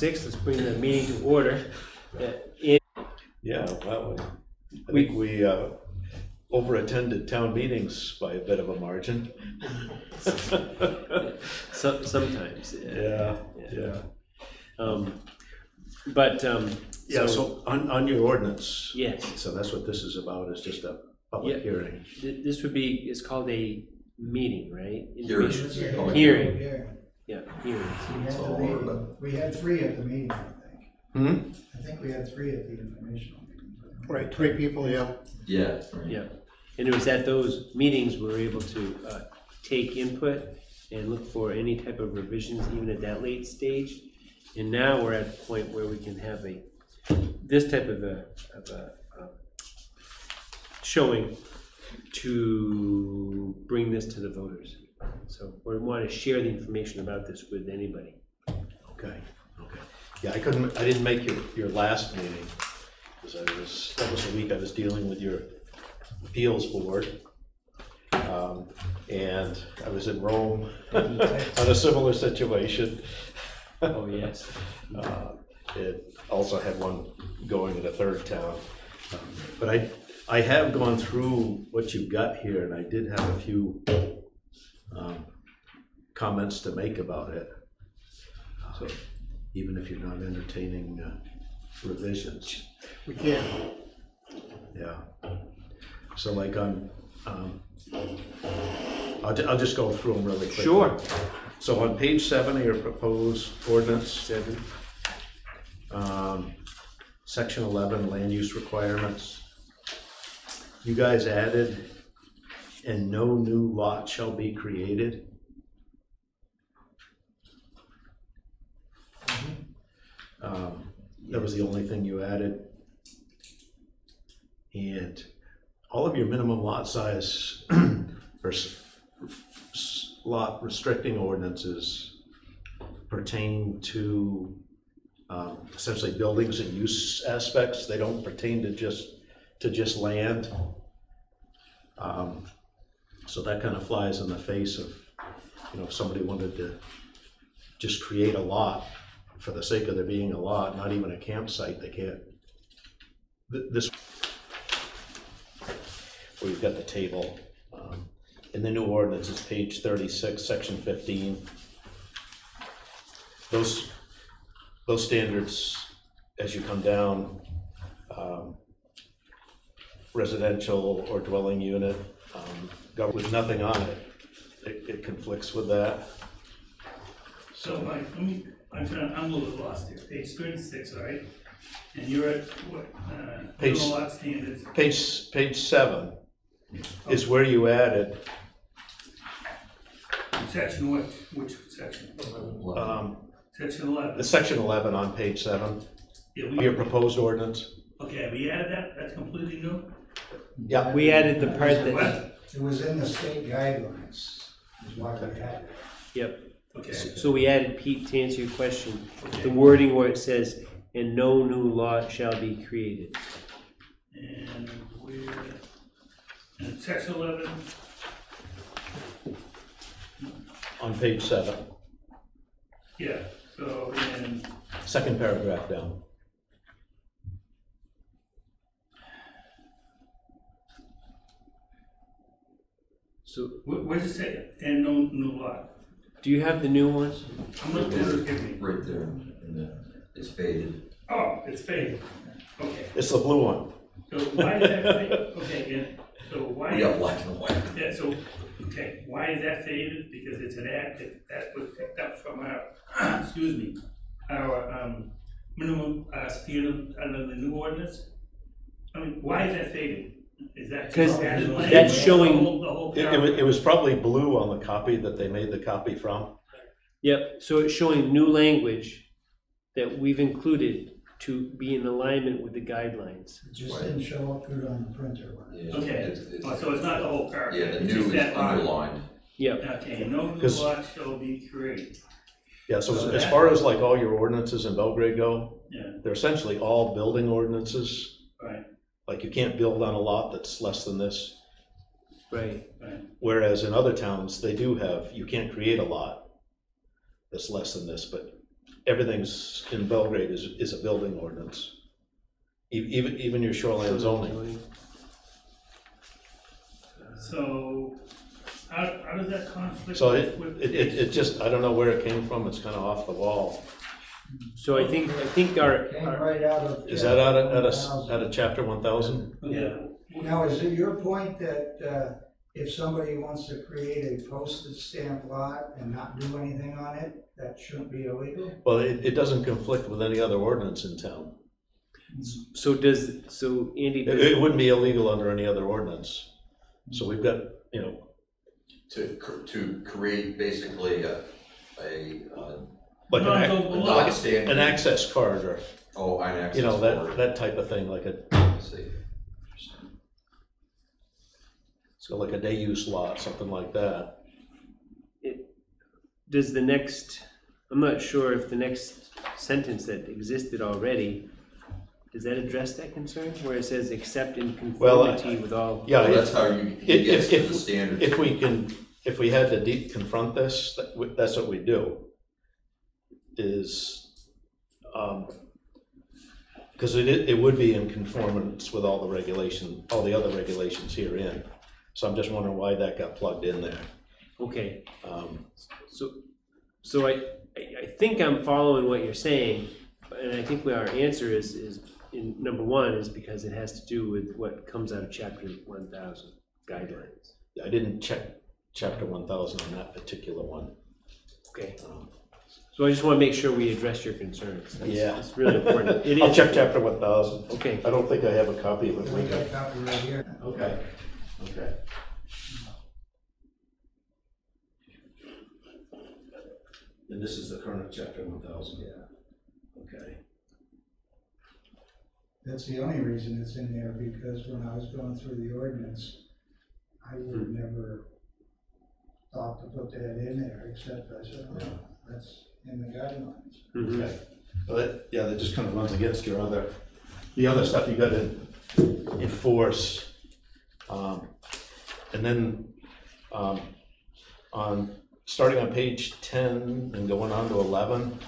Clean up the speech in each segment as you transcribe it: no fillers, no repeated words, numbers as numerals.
6. Let's bring the meeting to order. Yeah, well, I think we over-attended town meetings by a bit of a margin. Sometimes. Yeah. So on your ordinance. yes. So that's what this is about, is just a public hearing. This would be, it's called a meeting, right? Hearing. Hearing. Yeah. Yeah, hearing. We had 3 at the meeting, I think. I think we had 3 at the informational meeting. Right, 3 people, yeah. Yeah. Yeah. And it was at those meetings we were able to take input and look for any type of revisions, even at that late stage. And now we're at the point where we can have this type of a showing to bring this to the voters. So we want to share the information about this with anybody. Okay. Yeah, I didn't make your last meeting because that was the week I was dealing with your appeals board. And I was in Rome on a similar situation. Oh, yes. It also had one going in a third town. But I have gone through what you've got here, and I did have a few comments to make about it. So even if you're not entertaining revisions. We can. Yeah. So like on, I'll just go through them really quickly. Sure. So on page 7 of your proposed ordinance, 7. section 11, land use requirements, you guys added, and no new lot shall be created. That was the only thing you added. And all of your minimum lot size or lot restricting ordinances pertain to essentially buildings and use aspects. They don't pertain to just land. So that kind of flies in the face of, if somebody wanted to just create a lot for the sake of there being a lot, not even a campsite, they can't. This, where you've got the table. In the new ordinance, it's page 36, section 15. Those standards, as you come down, residential or dwelling unit, with nothing on it, it conflicts with that. So Mike, I'm a little bit lost here. Page 36, all right? And you're at what? Minimum lot standards. Page 7 is where you added. Section what? Which section? Section 11. The section 11 on page 7. Yeah, Your proposed ordinance. okay, we added that. That's completely new. Yeah. We added the part that. What? It was in the state guidelines, is why we had it. Yep. Okay. So we added, Pete, to answer your question, the wording where it says, and no new lot shall be created. And we're in section 11. On page 7. Yeah. So in Second paragraph down. So where does it say? And no new lot. do you have the new ones? I'm looking at it. Give me. Right there, it's faded. Oh, it's faded. Okay. It's the blue one. So why is that faded? Okay, yeah. So why? We got black and white. Yeah. So okay, why is that faded? Because it's an act that was picked up from our excuse me, our minimum standard under the new ordinance. I mean, why is that faded? Is that Because added language? that's showing- the whole It was probably blue on the copy that they made the copy from. Yep, so it's showing new language that we've included to be in alignment with the guidelines. It just didn't show up good on the printer. Yeah, Okay. Oh, so it's not the whole paragraph. Yeah, the it's new just is that line. underlined. Yep. Okay, no new 'Cause- lot shall be created. Yeah, so as far as like all your ordinances in Belgrade go, Yeah, they're essentially all building ordinances. right, Like you can't build on a lot that's less than this. Right. right. Whereas in other towns, they do have, you can't create a lot that's less than this, but everything's in Belgrade is a building ordinance. Even your shoreline zoning. So, how does that conflict So with? it just, I don't know where it came from, it's kind of off the wall. So I think Came our, right out of. Is that out of chapter 1000? Yeah. Now, is it your point that, if somebody wants to create a postage stamp lot and not do anything on it, that shouldn't be illegal? Well, it doesn't conflict with any other ordinance in town. so Andy, It wouldn't be illegal under any other ordinance. So we've got, you know, To create basically like non-standard. an access card or, an access. you know, board. that type of thing, like Let's see. so like a day use lot, something like that. does the next, I'm not sure if the next sentence that existed already, does that address that concern? Where it says except in conformity with all. Yeah, Well, that's how you get to the standard. if we had to confront this, that's what we do. Is, because it would be in conformance with all the other regulations herein. So I'm just wondering why that got plugged in there. Okay, so I think I'm following what you're saying, and I think our answer is in number one is because it has to do with what comes out of chapter 1000 guidelines. I didn't check chapter 1000 on that particular one. Okay, so I just want to make sure we address your concerns. Yeah. It's really important. It I'll is. check chapter 1000. Okay, I don't think I have a copy of it. We got a copy right here. Okay. Okay. And this is the current chapter 1000. Yeah. Okay. That's the only reason it's in there, because when I was going through the ordinance, I would have never thought to put that in there, except I said, oh, that's in the guidelines. mhm. Okay. Well, that just kind of runs against the other stuff you got to enforce. And then starting on page 10 and going on to 11,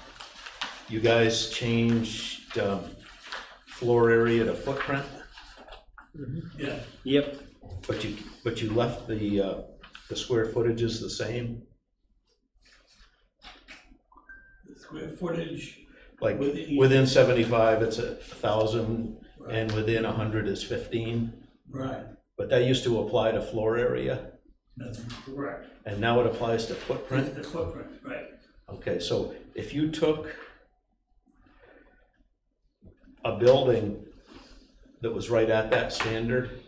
you guys changed floor area to footprint, Yeah, Yep, but you left the square footages the same. the square footage. Like Within- within 75, it's 1,000, Right. and within 100 is 15. Right, But that used to apply to floor area, that's correct. and now it applies to footprint. The footprint, right. Okay, so if you took a building that was right at that standard,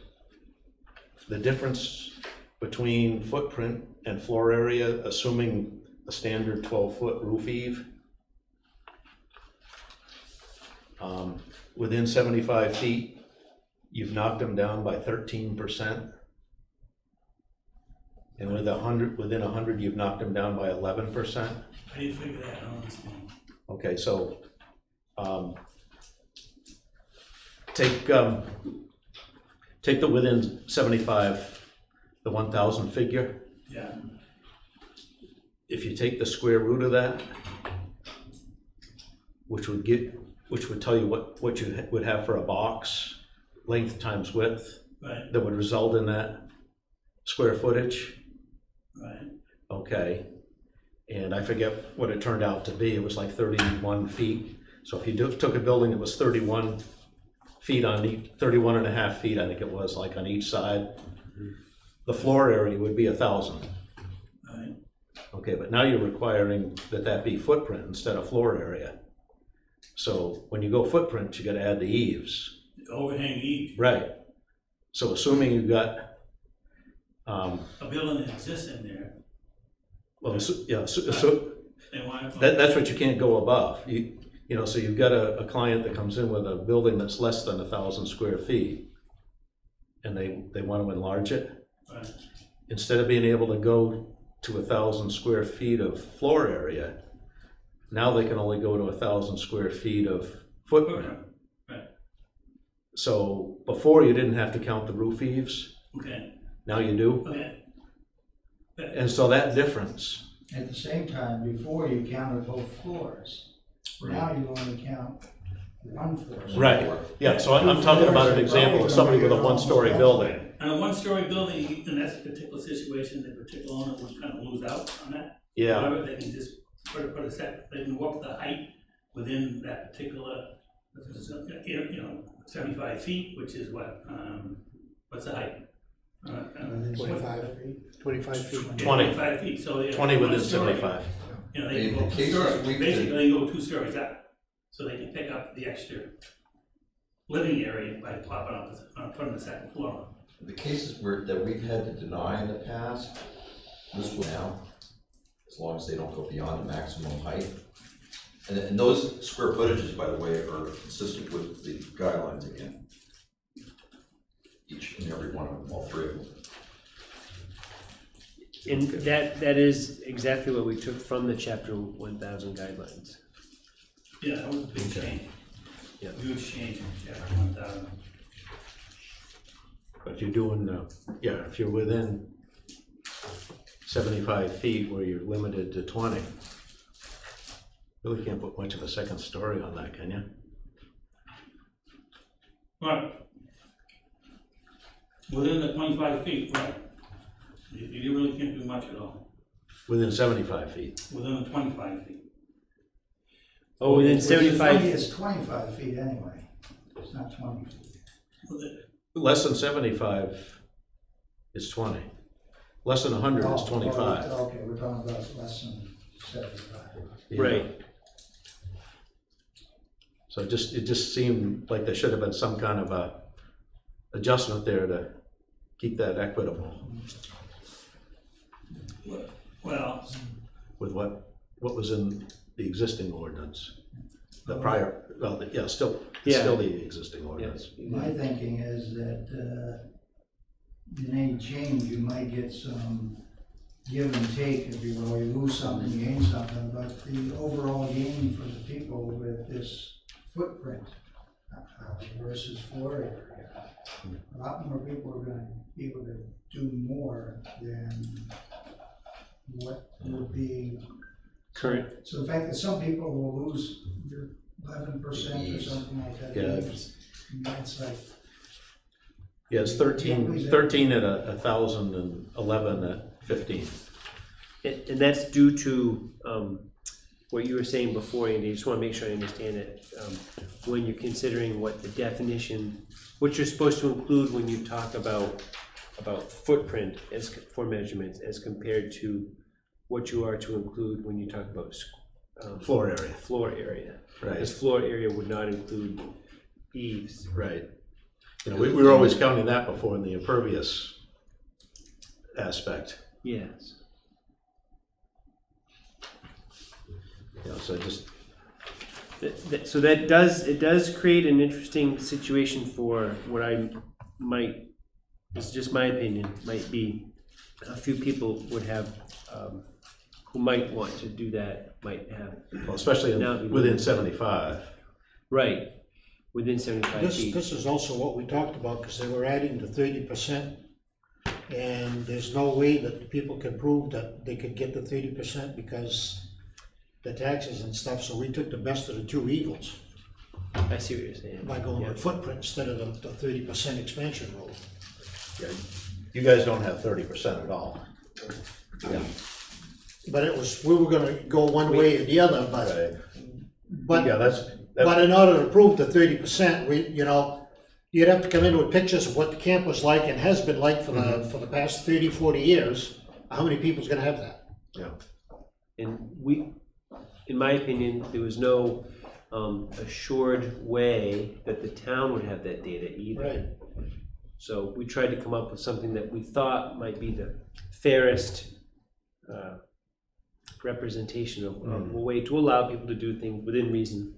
the difference between footprint and floor area, assuming a standard 12-foot roof eave, within 75 feet, you've knocked them down by 13%. And within 100, you've knocked them down by 11%. How do you figure that? I don't understand. Okay, so, take the within 75, the 1,000 figure. Yeah, If you take the square root of that, which would tell you what you would have for a box, length times width, right, that would result in that square footage. right. Okay, and I forget what it turned out to be. It was like 31 feet. So if you took a building that was 31 feet on each, 31 and a half feet, I think it was, like on each side, the floor area would be 1,000. Right. Okay, but now you're requiring that be footprint instead of floor area. So when you go footprint, you got to add the eaves. The overhang each, Right. So assuming you've got, a building that exists in there, well, so they want to. that's what you can't go above. You know, so you've got a client that comes in with a building that's less than 1,000 square feet, and they want to enlarge it. Right. Instead of being able to go to 1,000 square feet of floor area, now they can only go to 1,000 square feet of footprint. Right. So before you didn't have to count the roof eaves, Okay, now you do. okay. And so that difference, At the same time, before you counted both floors. Now you only count one floor. Right, yeah, so I'm talking about an example of somebody with a one-story building. And a one-story building, in that particular situation, the particular owner would kind of lose out on that. Yeah, However, they can just put a set, they can walk the height within that particular, 75 feet, which is what, what's the height? 25 feet. 25 feet. 20. 25 feet, so they. 20 within one story. 75. You know, they In can go the two cases stories, we've basically been- they can go 2 stories up, so they can pick up the extra living area by popping up, putting the second floor on. The cases that we've had to deny in the past, this will now, as long as they don't go beyond the maximum height. And those square footages, by the way, are consistent with the guidelines again. Each and every one of them, all 3 of them. And that is exactly what we took from the chapter 1000 guidelines. Yeah, that was a big Okay. change. Yeah. Huge change in chapter 1000. But if you're doing, if you're within 75 feet where you're limited to 20, really can't put much of a second story on that, can you? Right. Within the 25 feet, right. You really can't do much at all, Within 75 feet. within the 25 feet. Oh, within Within 75 20 is 25 feet anyway, it's not 20 feet. Less than 75 is 20. Less than 100 is 25. Okay, we're talking about less than 75. Yeah. Right. So it just seemed like there should have been some kind of a adjustment there to keep that equitable Well, with what was in the existing ordinance. The prior, well, yeah, still the existing ordinance. My thinking is that in any change, you might get some give and take, if you will. You lose something, you gain something, but the overall gain for the people with this footprint versus floor area, a lot more people are gonna be able to do more than what would be. current. So the fact that some people will lose 11% or something like that. Yeah. It's like, Yeah, it's 13 at 1,000 and 11 at 15. And that's due to what you were saying before, Andy. I just want to make sure I understand it. When you're considering what the definition, what you're supposed to include when you talk about footprint as for measurements, as compared to what you are to include when you talk about Floor area. Floor area. Right. Because floor area would not include eaves. Right. You know, we were always counting that before in the impervious aspect. Yes. You know, so just So that does create an interesting situation for what I might, this is just my opinion, might be a few people would have, who might want to do that, might have, well, especially within 75. right, within 75 feet. This is also what we talked about, because they were adding the 30%, and there's no way that people can prove that they could get the 30% because the taxes and stuff, so we took the best of the 2 evils I see what you're saying. by going Yeah. with footprint instead of the 30% expansion rule. Yeah. You guys don't have 30% at all. Yeah. But it was, we were gonna go one way or the other, Right. but Yeah, that's But in order to prove the 30%, you'd have to come in with pictures of what the camp was like and has been like for the past 30, 40 years. How many people's gonna have that? yeah. And in my opinion, there was no assured way that the town would have that data either. Right. So we tried to come up with something that we thought might be the fairest representation of a way to allow people to do things within reason.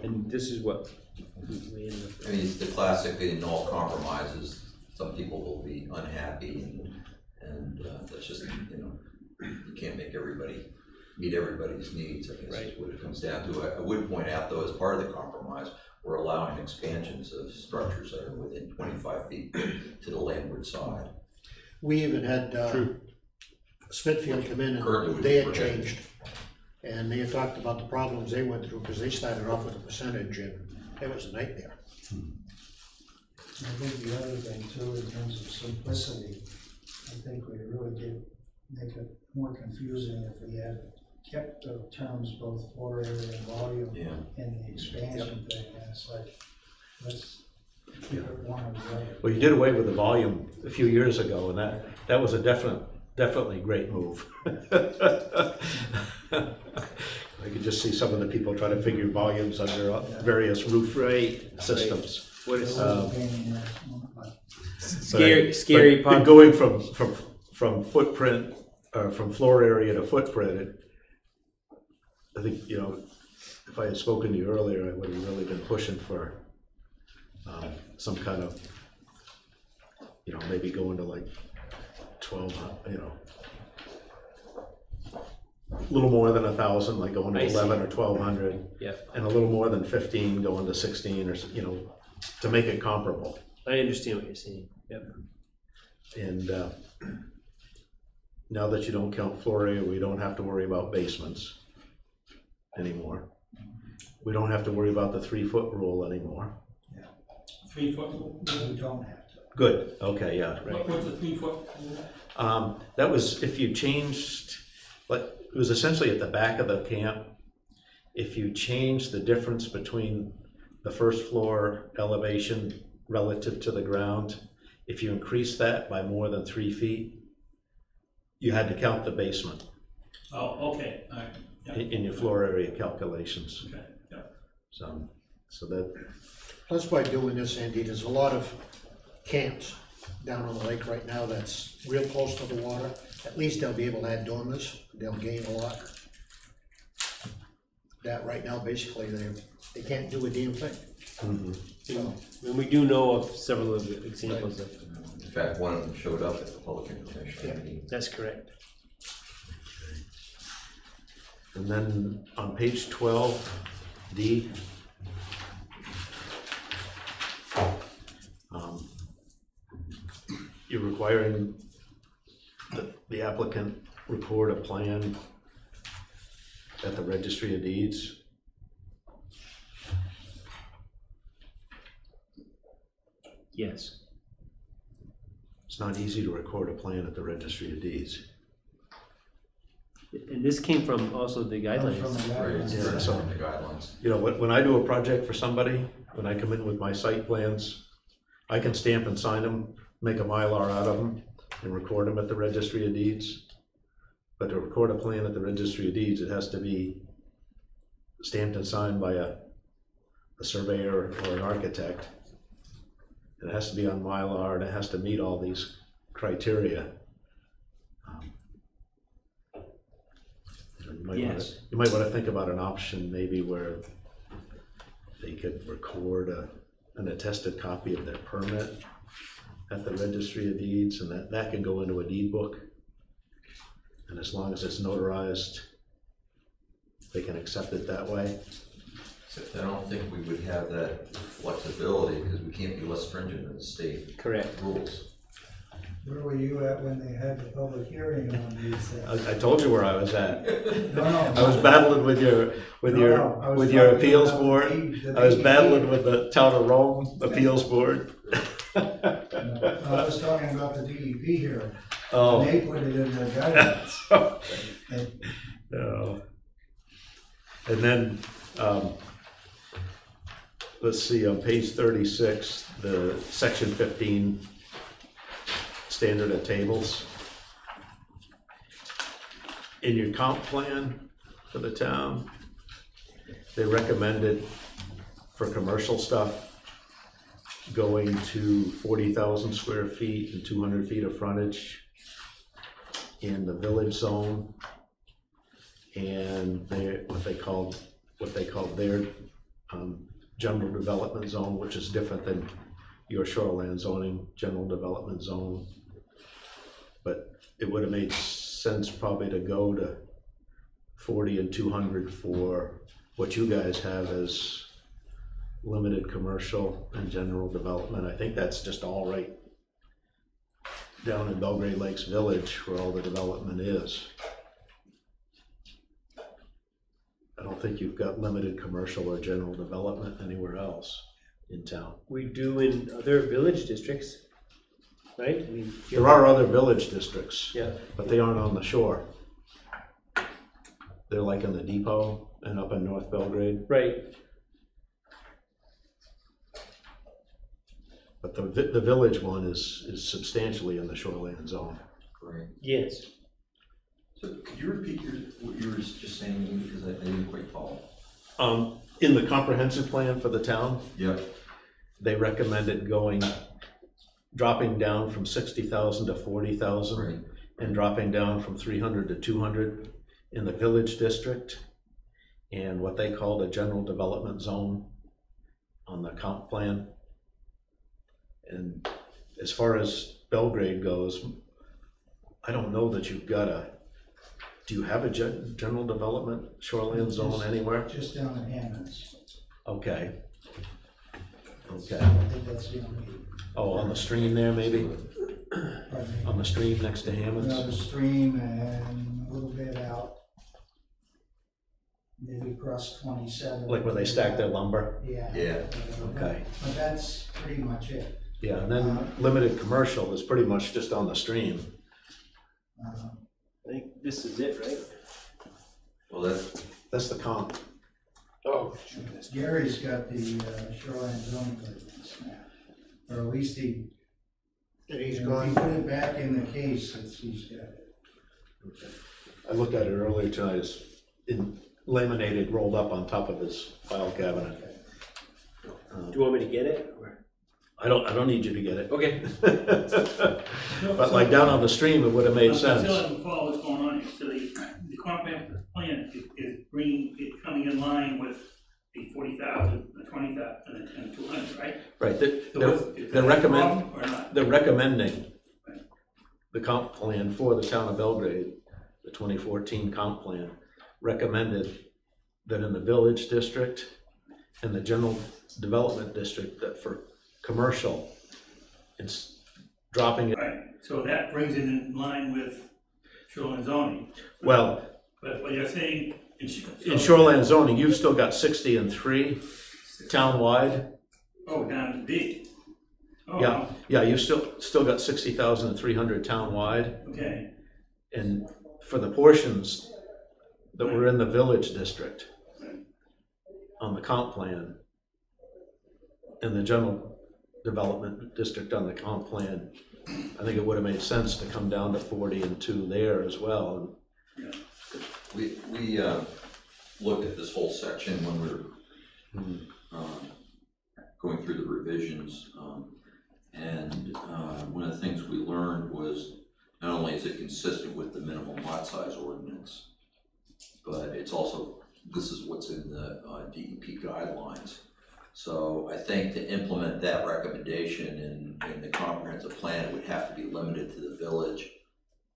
And this is what we ended up I mean, it's the classic in all compromises, some people will be unhappy and that's just, you can't make meet everybody's needs, I guess Right. is what it comes down to. I would point out though, as part of the compromise, we're allowing expansions of structures that are within 25 feet to the landward side. We even had Smithfield come in Currently and would they be had prohibited. changed. And they had talked about the problems they went through, because they started off with a percentage, and it was a nightmare. I think the other thing too, in terms of simplicity, I think we really did make it more confusing if we had kept the terms both floor area and volume Yeah. in the expansion thing, and it's like, let's keep it one or the other. Well, you did away with the volume a few years ago, and that was a definitely great move. I could just see some of the people trying to figure volumes under various roof systems. What is It was a pain in the ass, but scary But pop? going from footprint, or from floor area to footprint, I think, you know, if I had spoken to you earlier, I would have really been pushing for some kind of, you know, maybe going to like 12, you know, a little more than 1,000, like going to I see. 11 or 1,200, Yep, and a little more than 15 going to 16, or, you know, to make it comparable. I understand what you're saying, yep. And now that you don't count floor area, we don't have to worry about basements anymore. We don't have to worry about the 3-foot rule anymore. 3 foot. we don't have to. Good, okay, yeah, right. What's a 3 foot? That was if you changed, like, it was essentially at the back of the camp. If you change the difference between the first floor elevation relative to the ground, if you increase that by more than 3 feet, you had to count the basement Oh, okay, all right. Yeah. in your floor area calculations. Okay, yeah. So that, Plus, by doing this, Andy, there's a lot of camps down on the lake right now that's real close to the water. At least they'll be able to add dormers, they'll gain a lot. That right now, basically, they can't do a damn thing. So, And we do know of several of the examples of, In fact, one of them showed up at the public information meeting. that's correct. and then on page 12D, you're requiring the applicant record a plan at the registry of deeds. Yes. It's not easy to record a plan at the registry of deeds. And this came from also the From guidelines. the Right, guidelines. it's Yeah, so- in the guidelines. You know, when I do a project for somebody, when I come in with my site plans, I can stamp and sign them, make a Mylar out of them, and record them at the registry of deeds. But to record a plan at the registry of deeds, it has to be stamped and signed by a surveyor or an architect. It has to be on Mylar, and it has to meet all these criteria. Yes. You might want to think about an option maybe where they could record an attested copy of their permit at the registry of deeds, and that can go into a deed book. And as long as it's notarized, they can accept it that way. Except I don't think we would have that flexibility because we can't be less stringent than the state Correct. rules. Where were you at when they had the public hearing on these things? I told you where I was at. No, I was battling with your I was appeals talking board. about the I was DEP. battling with the Town of Rome appeals board. No, I was talking about the DEP here. Oh. They put it in their guidelines. And No. And then, let's see, on page 36, the section 15, standard of tables. In your comp plan for the town, they recommended for commercial stuff going to 40,000 square feet and 200 feet of frontage in the village zone. And what they called their general development zone, which is different than your shoreland zoning general development zone. But it would have made sense probably to go to 40 and 200 for what you guys have as limited commercial and general development. I think that's just all right down in Belgrade Lakes Village where all the development is. I don't think you've got limited commercial or general development anywhere else in town. We do in other village districts, right? I mean, There are other village districts, yeah, but they aren't on the shore. They're like in the depot and up in North Belgrade. right. But the village one is substantially in the shoreline zone. Great. Yes. So could you repeat what you were just saying, because I didn't quite follow? In the comprehensive plan for the town, Yep. they recommended dropping down from 60,000 to 40,000 Right. and dropping down from 300 to 200 in the village district and what they called a general development zone on the comp plan. And as far as Belgrade goes, I don't know that you've got do you have a general development shoreline zone anywhere? Just down in Hammond's. Okay. Okay. I think that's the only, Oh, on the stream there, maybe? pardon me. On the stream next to Hammond's? Another stream and a little bit out, maybe across 27. Like where they stack their lumber? Yeah. Yeah. Okay. But that's pretty much it. Yeah, and then limited commercial is pretty much just on the stream. I think this is it, right? Well, That's the comp. Oh. Gary's got the shoreline zoning ordinance now, or at least he, And he's if he gone, put it back in the case, he's got it. I looked at it earlier tonight, it's in laminated, rolled up on top of his file cabinet. Do you want me to get it? Or- I don't need you to get it. Okay. But like down on the stream, it would have made I'm still sense. haven't followed what's going on here. So the comprehensive plan is bringing, it coming in line with the 40,000, the 20,000, and 200, right? Right, So is they're that a problem or not? they're recommending the comp plan for the town of Belgrade, the 2014 comp plan, recommended that in the village district and the general development district, that for commercial, it's dropping it. Right, so that brings it in line with shoreline zoning. Well, But what you're saying, in shoreline zoning, you've still got 60 and 3 townwide. Oh, down to D. Oh, Yeah, yeah, you've still got 60,300 townwide. okay, And for the portions that were in the village district on the comp plan and the general development district on the comp plan, I think it would have made sense to come down to 40 and 2 there as well. we looked at this whole section when we were going through the revisions, and one of the things we learned was not only is it consistent with the minimum lot size ordinance, but it's also, this is what's in the DEP guidelines. So I think to implement that recommendation in the comprehensive plan, it would have to be limited to the village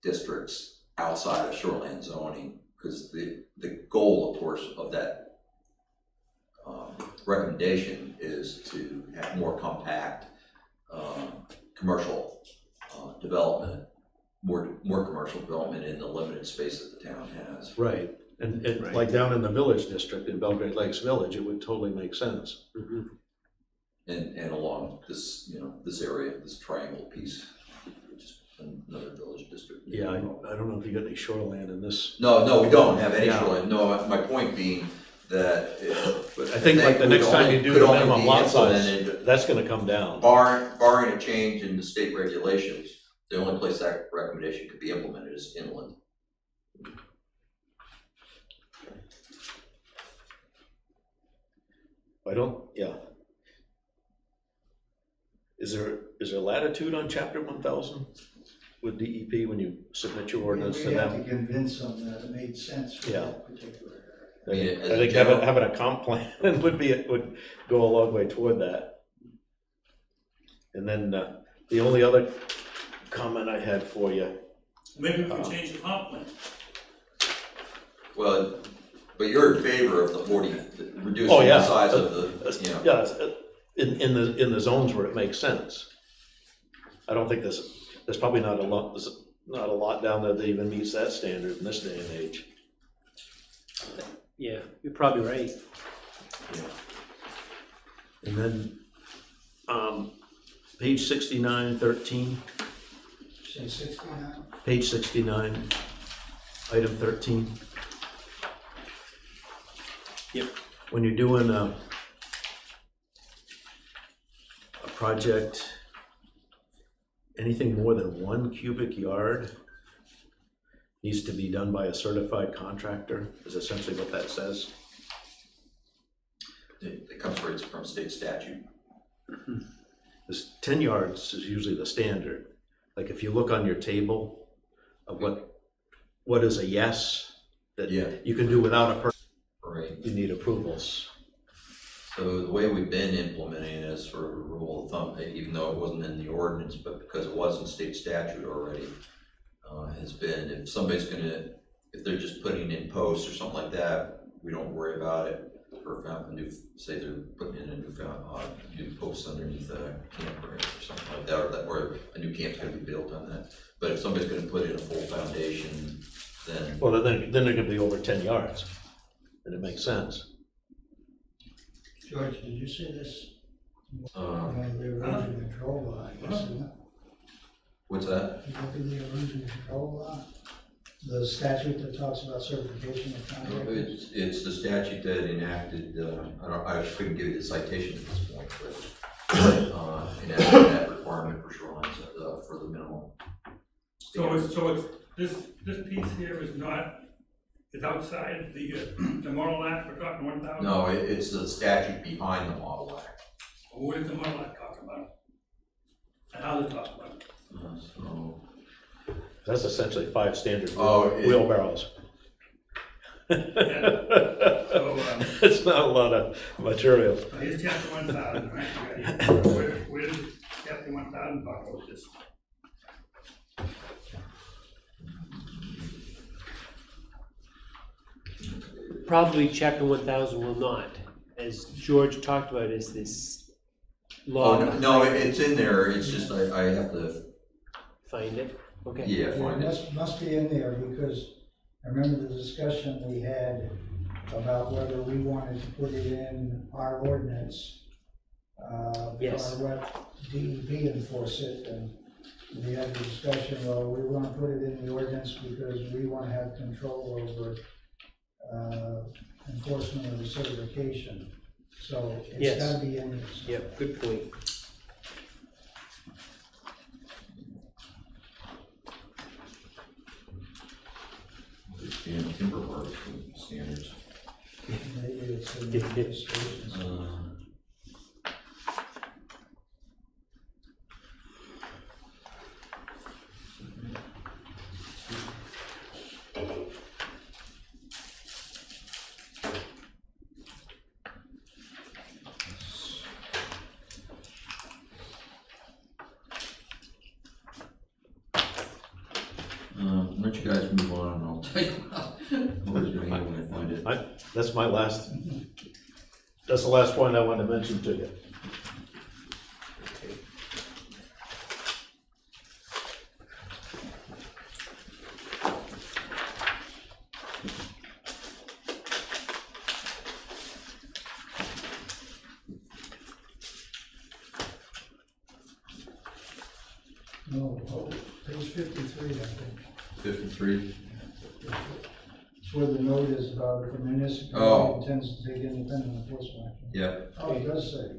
districts outside of shoreline zoning, because the goal, of course, of that recommendation is to have more compact commercial development, more commercial development in the limited space that the town has. Right, and Right. like down in the village district in Belgrade Lakes Village, it would totally make sense. Mhm. And along this, this area, this triangle piece, which is another village district. Yeah, I don't know if you got any shoreland in this. No, we don't have any Yeah. shoreline. No, my point being that But I think like the next time you do the minimum lot size, that's gonna come down. barring a change in the state regulations, the only place that recommendation could be implemented is inland. Yeah. Is there latitude on chapter 1000 with DEP when you submit your ordinance to We have them? to convince them that it made sense for Yeah. that particular area. I mean, I as a think general- having a comp plan would go a long way toward that. And then the only other comment I had for you, maybe we can change the comp plan. Well, but you're in favor of the 40, reducing Oh, yeah. the size of the, yeah, in the zones where it makes sense. I don't think there's probably not a lot down there that even meets that standard in this day and age. Yeah, you're probably right. And then, page 6913, Say 69. page 69, item 13. Yep. When you're doing a project, anything more than 1 cubic yard needs to be done by a certified contractor, is essentially what that says. It comes right from state statute. This 10 yards is usually the standard. Like if you look on your table of what is a yes, that Yeah. you can do without a permit, Right. you need approvals. So the way we've been implementing it as sort of a rule of thumb, even though it wasn't in the ordinance, but because it was in state statute already, has been if somebody's gonna, if they're just putting in posts or something like that, we don't worry about it. Or found a new, say they're putting in a new post underneath a camper or something like that, or a new camp's gonna be built on that. But if somebody's gonna put in a full foundation, then Well, then they're gonna be over 10 yards, and it makes sense. George, did you see this? uh, The erosion control law, I guess, isn't it? what's that? You look at the erosion control law, the statute that talks about certification of contractors. It's the statute that enacted, I couldn't give you the citation at this point, but enacted that requirement for shorelines for the minimum. So it's, this piece here is not, it's outside the model act, we're talking 1,000? No, it's the statute behind the model act. What is the model act talking about? And how they talk about it? So, That's essentially 5 standard Oh, wheelbarrows. So, It's not a lot of material. here's chapter 1,000, right? Where does chapter 1,000 talk about this? Probably chapter 1000 will not. As George talked about, is this law. oh, no, it's in there, it's just I have to, Find it, okay. yeah, find it. Must be in there, because I remember the discussion we had about whether we wanted to put it in our ordinance. Yes. Or what DEP enforce it, and we had the discussion, well, we want to put it in the ordinance because we want to have control over enforcement of the certification. So it's Yes. gotta be in this. Yep, good point. And timber harvest standards. Maybe it's in the legislation. Why don't you guys move on and I'll tell you what is going on when I find it. That's my last, that's the last point I wanted to mention to you. No, page 53, I think. 53? It's where the note is about if a Oh. municipality intends to take independent enforcement action. Yeah. Oh, it does say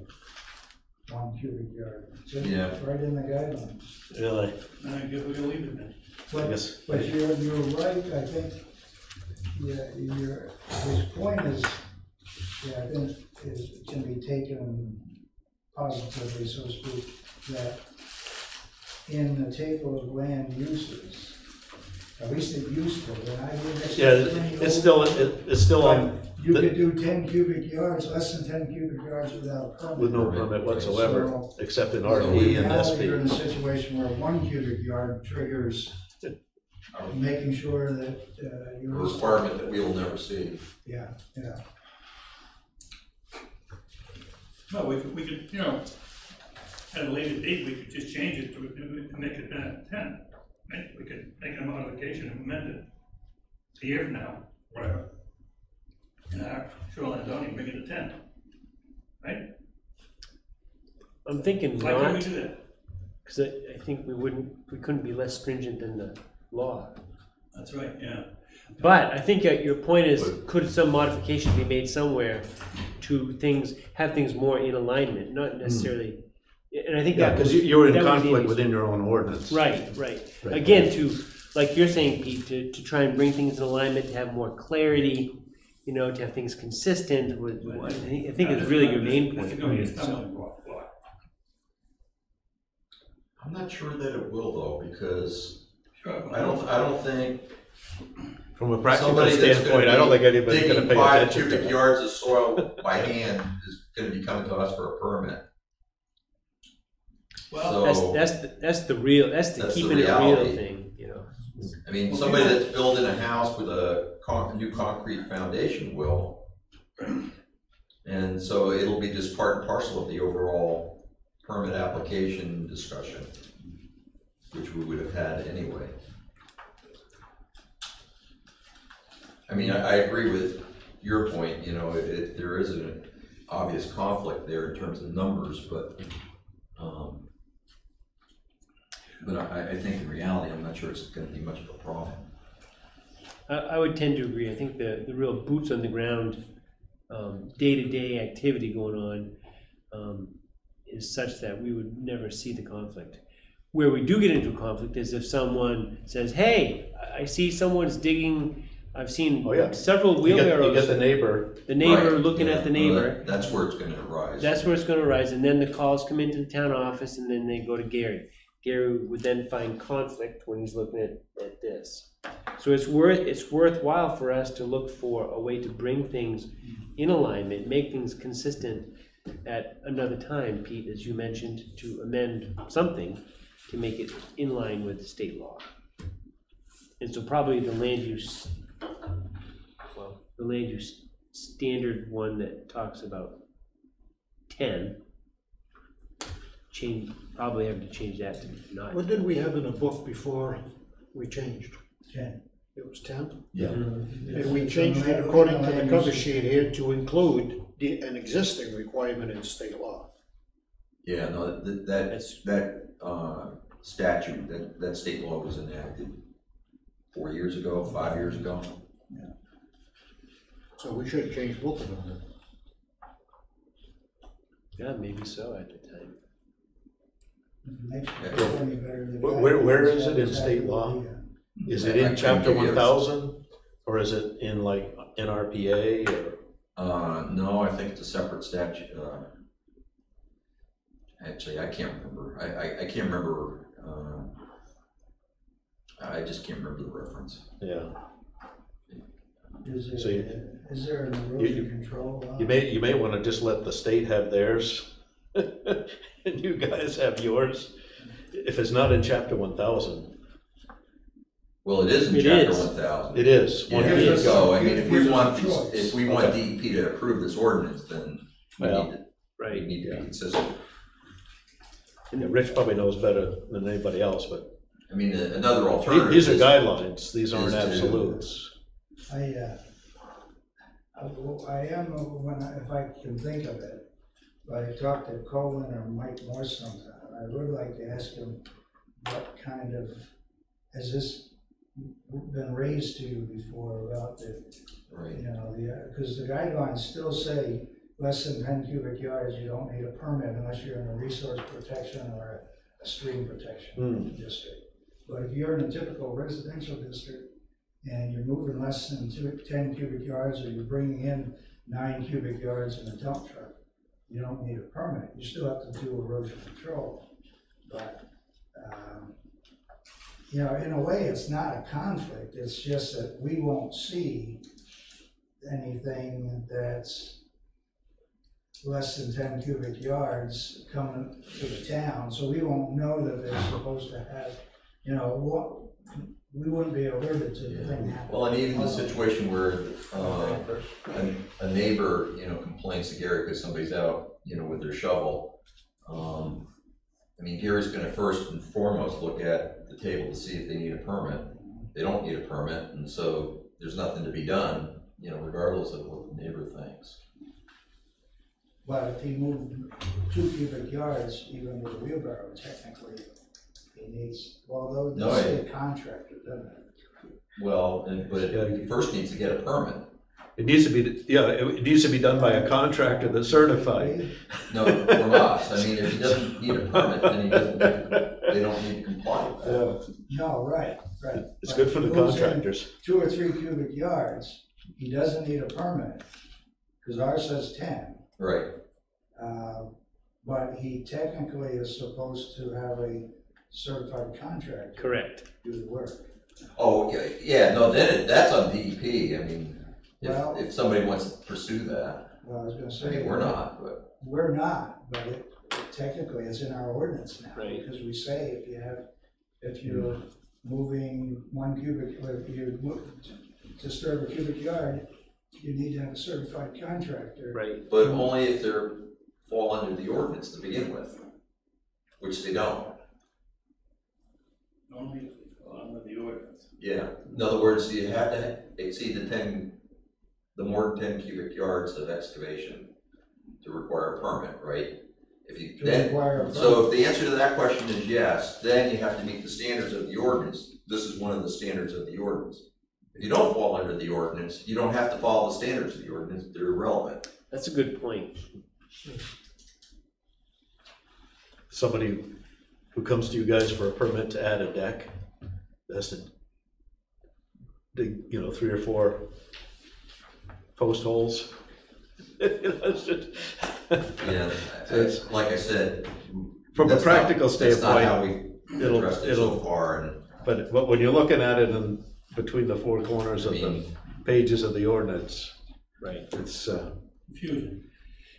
1 cubic yard. It's in- Yeah. Right in the guidelines. Really? I guess we're gonna leave it then. I guess. But you're right, I think, his point is, I think can be taken positively, so to speak, that in the table of land uses, at least it used to, and I would. Yeah, it's still on, You could do 10 cubic yards, less than 10 cubic yards without a permit. with no permit whatsoever, So- except in So RD and now you're in a SP. situation where 1 cubic yard triggers making sure that A you. requirement that we'll never see. Yeah, yeah. No, we could, at a later date, we could just change it to make it 10, right? We could make a modification and amend it a year from now, whatever. in our shoreline zoning, bring it to 10, right? I'm thinking Why can't we not, do that? because I think we couldn't be less stringent than the law. That's right, yeah. But I think your point is, could some modification be made somewhere to have things more in alignment, not necessarily, and I think Yeah, that because was- you were in that was conflict Amy's- within your own ordinance. Right. Right. Again, like you're saying, Pete, to try and bring things in alignment, to have more clarity, to have things consistent with, I think is really your main That's point. gonna be a right? stumbling block. I'm not sure that it will though, because Sure. I don't think From a practical somebody that's standpoint, I don't think anybody's gonna digging pay 5 attention to cubic that. yards of soil by hand is gonna be coming to us for a permit. Well, So, That's the real, that's the That's the keeping it real reality. thing, I mean, somebody that's building a house with a new concrete foundation will. And so it'll be just part and parcel of the overall permit application discussion, which we would have had anyway. I mean, I agree with your point, there is an obvious conflict there in terms of numbers, but I think in reality, I'm not sure it's gonna be much of a problem. I would tend to agree. I think the real boots on the ground, day-to-day activity going on is such that we would never see the conflict. Where we do get into conflict is if someone says, hey, I see someone's digging, I've seen Oh, yeah. several You get wheelbarrows, the neighbor, the neighbor Right, looking yeah, at the well, neighbor. that's where it's gonna arise. That's where it's gonna rise, and then the calls come into the town office, and then they go to Gary. Gary would then find conflict when he's looking at this. So it's worthwhile for us to look for a way to bring things in alignment, make things consistent at another time, Pete, as you mentioned, to amend something to make it in line with state law. And so probably the land use standard one that talks about 10, probably have to change that to 9. What did we have in the book before we changed? 10. It was 10? Yeah. And we changed it according to the cover sheet here to include an existing requirement in state law. Yeah, no, that statute, that state law was enacted 4 years ago, 5 years ago. So we should have changed both of them then. Yeah, maybe so at the time. Where is it in state law? Is it in chapter 1000, or is it in like NRPA, or? No, I think it's a separate statute. Actually, I can't remember. I can't remember. I just can't remember the reference. Yeah. Is So there an erosion control law? You may want to just let the state have theirs, and you guys have yours. If it's not in chapter 1000. Well, it is in It chapter is. 1000. It is. Yeah, One there piece. you go. I mean, Gives if we us want a choice. Okay. DEP to approve this ordinance, then we Well, need to Right. be Yeah. consistent. Yeah, Rich probably knows better than anybody else, but I mean, another alternative. these are is- guidelines. These aren't is to- absolutes. I am, if I can think of it, but I talked to Colin or Mike Morse sometime, I would like to ask him what kind of, has this been raised to you before about the, Right. because the guidelines still say less than 10 cubic yards, you don't need a permit unless you're in a resource protection or a stream protection district. But if you're in a typical residential district and you're moving less than 10 cubic yards, or you're bringing in 9 cubic yards in a dump truck, you don't need a permit. You still have to do erosion control. But, in a way, it's not a conflict. It's just that we won't see anything that's less than 10 cubic yards coming to the town, so we won't know that they're supposed to have, we wouldn't be alerted to the thing happening. Well, and even the situation where a neighbor, complains to Gary because somebody's out, with their shovel. I mean, Gary's gonna first and foremost look at the table to see if they need a permit. They don't need a permit, and so there's nothing to be done. you know, regardless of what the neighbor thinks. But if he moved 2 cubic yards, even with a wheelbarrow, technically, he needs, well, though, No, they say a contractor, doesn't it? Well, but he first needs to get a permit. It needs to be, yeah, it needs to be done by a contractor that's certified. No, from us, I mean, if he doesn't need a permit, then he doesn't, they don't need to comply with that. Yeah, No, right. it's But good for the if he moves in contractors. 2 or 3 cubic yards, he doesn't need a permit, because ours says 10. Right, But he technically is supposed to have a certified contractor Correct. do the work. oh, yeah, no, then that's on DEP, I mean, Well- if somebody wants to pursue that, Well, I was gonna I say. mean, we're not, but, We're not, but technically it's in our ordinance now. Right. Because we say if you're moving 1 cubic, if you move, disturb a cubic yard, you need to have a certified contractor. Right. but only if they're fall under the ordinance to begin with, which they don't. Only if it's under the ordinance. Yeah, in other words, you have to exceed the more than 10 cubic yards of excavation to require a permit, right? If you To then, require a so if the answer to that question is yes, then you have to meet the standards of the ordinance. This is one of the standards of the ordinance. If you don't fall under the ordinance, you don't have to follow the standards of the ordinance, they're irrelevant. That's a good point. Somebody who comes to you guys for a permit to add a deck, that's to dig, 3 or 4 post holes. It's just- Yeah, It's- like I said. From a that's not- practical That's not how standpoint, we it'll- addressed it so far, and but when you're looking at it in between the 4 corners of the mean- pages of the ordinance, Right. it's, Confusion.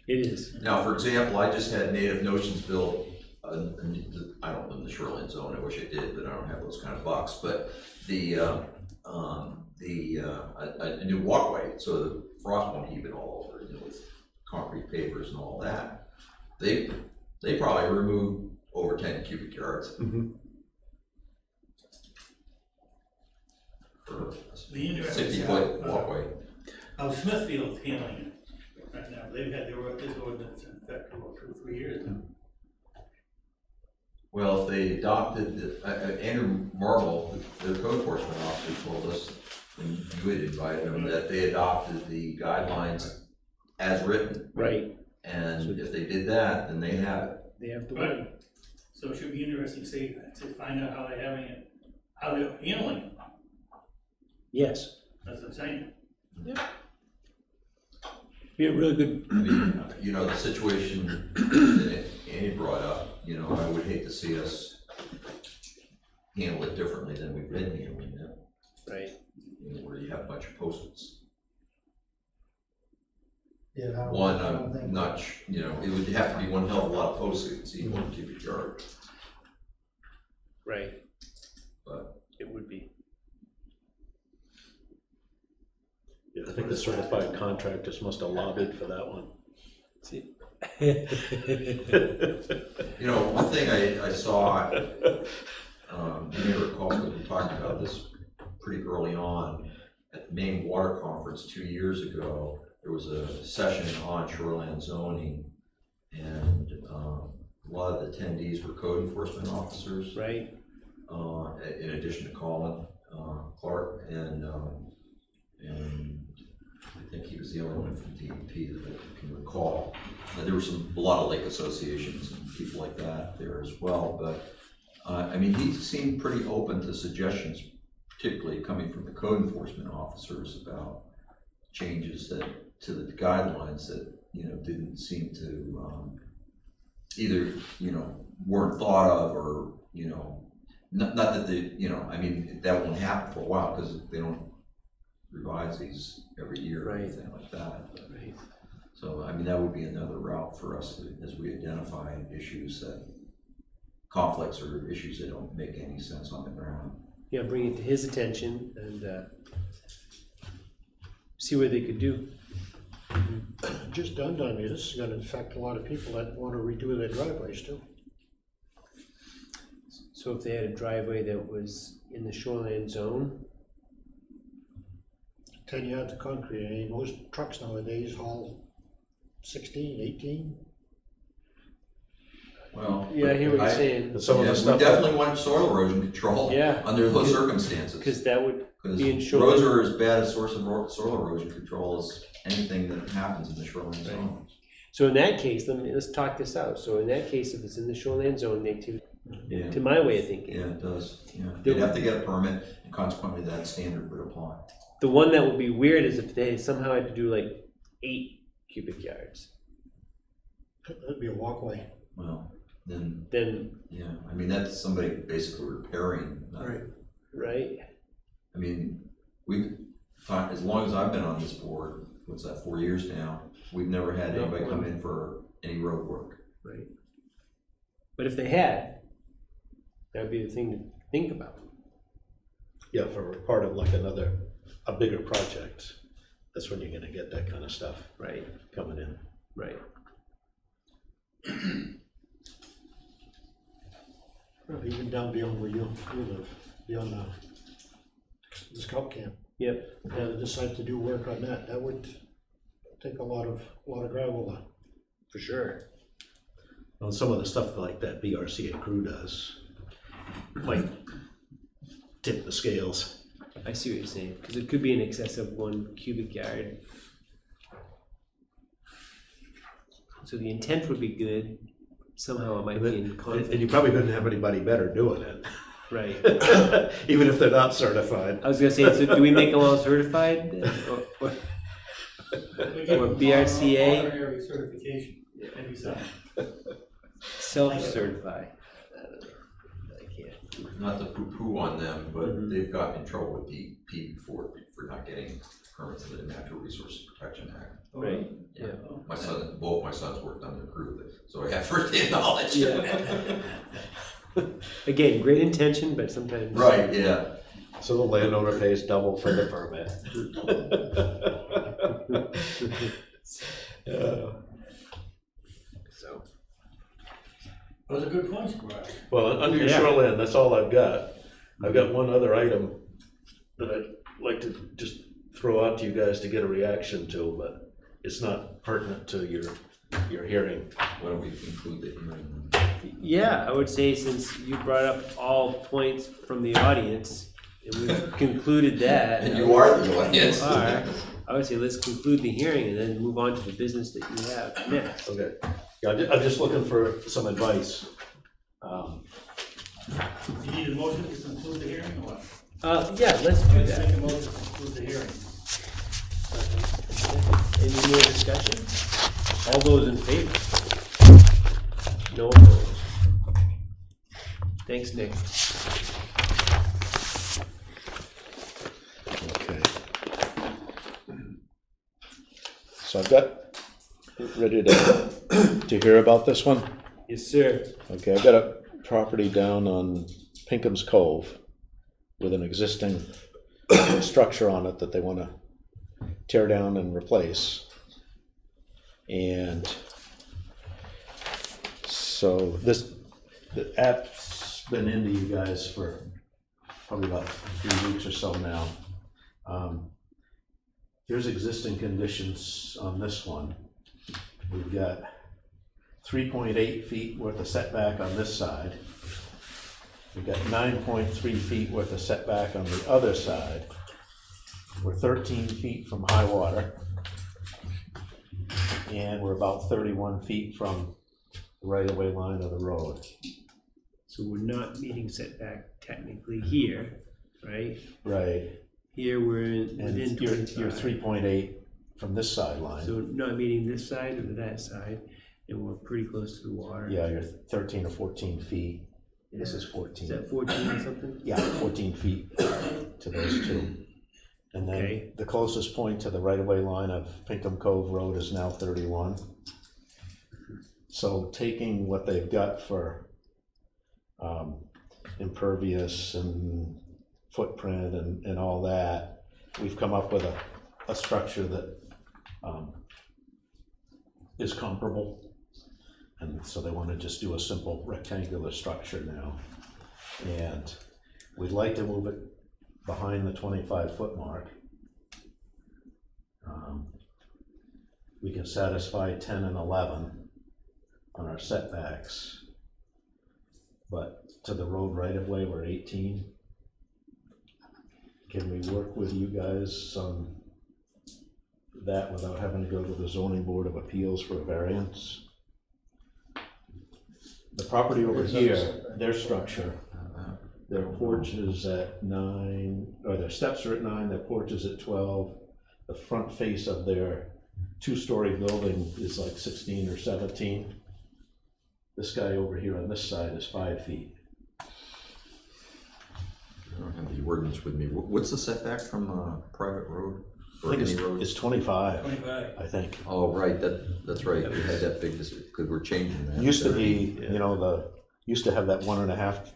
It is. now, for example, I just had Native Notions build, I don't live in the Shoreland zone, I wish I did, but I don't have those kind of bucks, but a new walkway, so the frost won't heave it all over, with concrete pavers and all that. They probably removed over 10 cubic yards Mhm. for The a interesting 60-foot walkway. How Smithfield's handling it right now. They've had this ordinance in effect for about 2 or 3 years now. Well, if they adopted, Andrew Marble, the code enforcement officer, told us, when you had invited him, that they adopted the guidelines as written. Right. And if they did that, then they have it. They have the Right. one. So it should be interesting to find out how they're having it, how they're handling it. Yes. That's what I'm saying. Be a really good. I mean, the situation that Andy brought up, I would hate to see us handle it differently than we've been handling it, Right. where you have a bunch of post-its. Yeah, One, I don't think- I'm not, it would have to be one hell of a lot of post-its, each 1 cubic yard, Right. but. It would be. yeah, I think the certified contractors must have lobbied for that one. See. One thing I saw, you may recall that we talked about this pretty early on at the Maine Water Conference 2 years ago. There was a session on shoreland zoning, and a lot of the attendees were code enforcement officers, Right. in addition to Colin Clark, and I think he was the only one from DEP that I can recall. There were a lot of lake associations and people like that there as well, but he seemed pretty open to suggestions, particularly coming from the code enforcement officers about changes to the guidelines that didn't seem to either weren't thought of, or not that they that won't happen for a while because they don't revise these every year or Right. anything like that. Right. So, that would be another route for us as we identify issues conflicts or issues that don't make any sense on the ground. Yeah, bring it to his attention and see what they could do. It just dawned on me, this is gonna affect a lot of people that wanna redo their driveways too. So if they had a driveway that was in the shoreline zone, 10 yards of concrete. I mean, most trucks nowadays haul 16, 18. Well. Yeah, I hear what you're I- saying, But some of Yeah, the we stuff. definitely want soil erosion control. Yeah. Under those circumstances. because that would Because be in roads Shoreland. are as bad a source of soil erosion control as anything that happens in the shoreline zone. So in that case, let's talk this out. So in that case, if it's in the shoreline zone, the activity, Yeah, to my way of thinking, yeah, it does, yeah. They'd have to get a permit, and consequently that standard would apply. the one that would be weird is if they somehow had to do like 8 cubic yards. That'd be a walkway. Well, then, Then, yeah, I mean, that's somebody basically repairing. not- right? I mean, as long as I've been on this board, what's that, 4 years now, we've never had No. anybody come in for any road work. Right. But if they had, that would be the thing to think about. Yeah, for part of like a bigger project, that's when you're gonna get that kind of stuff Right, coming in. right. Well, even down beyond where you live, beyond the scout camp. Yep. They decide to do work on that, that would take a lot of gravel. For sure. Well, some of the stuff like that BRCA crew does might tip the scales. I see what you're saying, because it could be in excess of 1 cubic yard. So the intent would be good, somehow it might be in And conflict. you probably couldn't have anybody better doing it, Right. even if they're not certified. I was gonna say, so do we make them all certified? Or BRCA? Honorary certification, every site. Self-certify? I don't know. I can't. Not to poo-poo on them, but Mhm. they've gotten in trouble with DEP before for not getting permits under the Natural Resources Protection Act. Right, Yeah. yeah. Both my sons worked on the crew, so I have first-hand knowledge. Yeah. Again, great intention, but sometimes. Right, yeah. So the landowner pays double for the permit. So, Those are good points, Brian. Well, under your Yeah. shoreline, that's all I've got. I've got one other item that I'd like to just throw out to you guys to get a reaction to, but it's not pertinent to your hearing. Why don't we include the hearing? yeah, I would say since you brought up all points from the audience, and we've concluded that. And you are the audience. You are. I would say let's conclude the hearing and then move on to the business that you have next. Okay. Yeah, I'm just looking for some advice. You need a motion to conclude the hearing or what? Yeah, let's do Let's make that. a motion to conclude the hearing. Any more discussion? All those in favor? No opposed. Thanks, Nick. Okay. So I've got ready to hear about this one. Yes, sir. Okay, I've got a property down on Pinkham's Cove with an existing structure on it that they want to tear down and replace. And so the app's been into you guys for probably about 3 weeks or so now. Here's existing conditions on this one. We've got 3.8 feet worth of setback on this side. We've got 9.3 feet worth of setback on the other side. We're 13 feet from high water. And we're about 31 feet from the right-of-way line of the road. So we're not meeting setback technically here, right? Right. Here we're And within you're 25. 3.8 from this sideline. So not meeting this side or that side, and we're pretty close to the water. Yeah, you're 13 or 14 feet. This is 14. Is that 14 or something? Yeah, 14 feet to those two. And then Okay. the closest point to the right-of-way line of Pinkham Cove Road is now 31. So taking what they've got for impervious and footprint and all that, we've come up with a structure that is comparable. And so they want to just do a simple rectangular structure now. And we'd like to move it behind the 25-foot mark. we can satisfy 10 and 11 on our setbacks. But to the road right of way, we're 18. Can we work with you guys on that without having to go to the zoning board of appeals for a variance? The property over here, their structure, their porch is at 9, or their steps are at 9, their porch is at 12. The front face of their 2-story building is like 16 or 17. This guy over here on this side is 5 feet. I don't have the ordinance with me. What's the setback from a private road? I Or think any road? it's 25, 25. I think. Oh, right, that's right, we had that big, because we're changing that. Used to be, you know, used to have that 1.5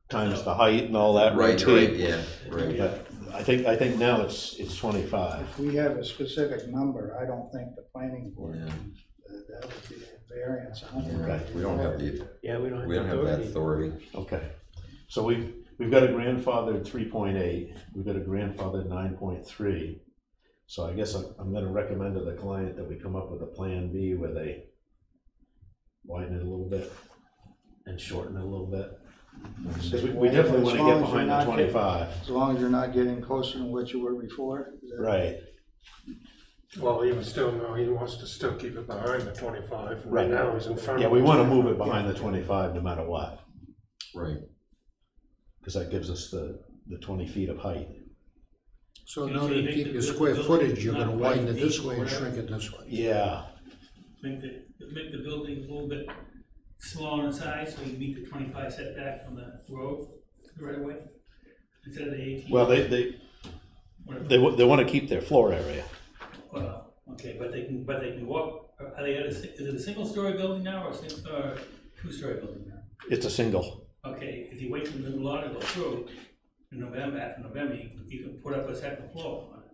times the height and all that. Right, rotate. yeah, right. But I think now it's 25. If we have a specific number, I don't think the planning board, Yeah. that would be a variance on it. Yeah, we don't have the, Yeah, we don't we don't have have that authority. authority. Okay, so we've got a grandfathered 3.8, we've got a grandfathered 9.3. So I guess I'm gonna recommend to the client that we come up with a plan B where they widen it a little bit and shorten it a little bit. Because we definitely wanna get behind the 25. As long as you're not getting closer than what you were before. Is that- Right, Well, even still, no, he wants to still keep it behind the 25. Right. Now he's in front yeah, of we the wanna move 25. it behind the 25 no matter what, Right. because that gives us the 20 feet of height. So in order to keep your square footage, you're gonna widen it this way and shrink it this way. Yeah, Make the building a little bit smaller in size, so you meet the 25 setback from the road, right away, instead of the 18. well, they wanna keep their floor area. Well, okay, but they can walk, are they is it a single-story building now, or a 2-story building now? It's a single. Okay, if you wait for the new law to go through in November, after November, you can put up a second floor on it.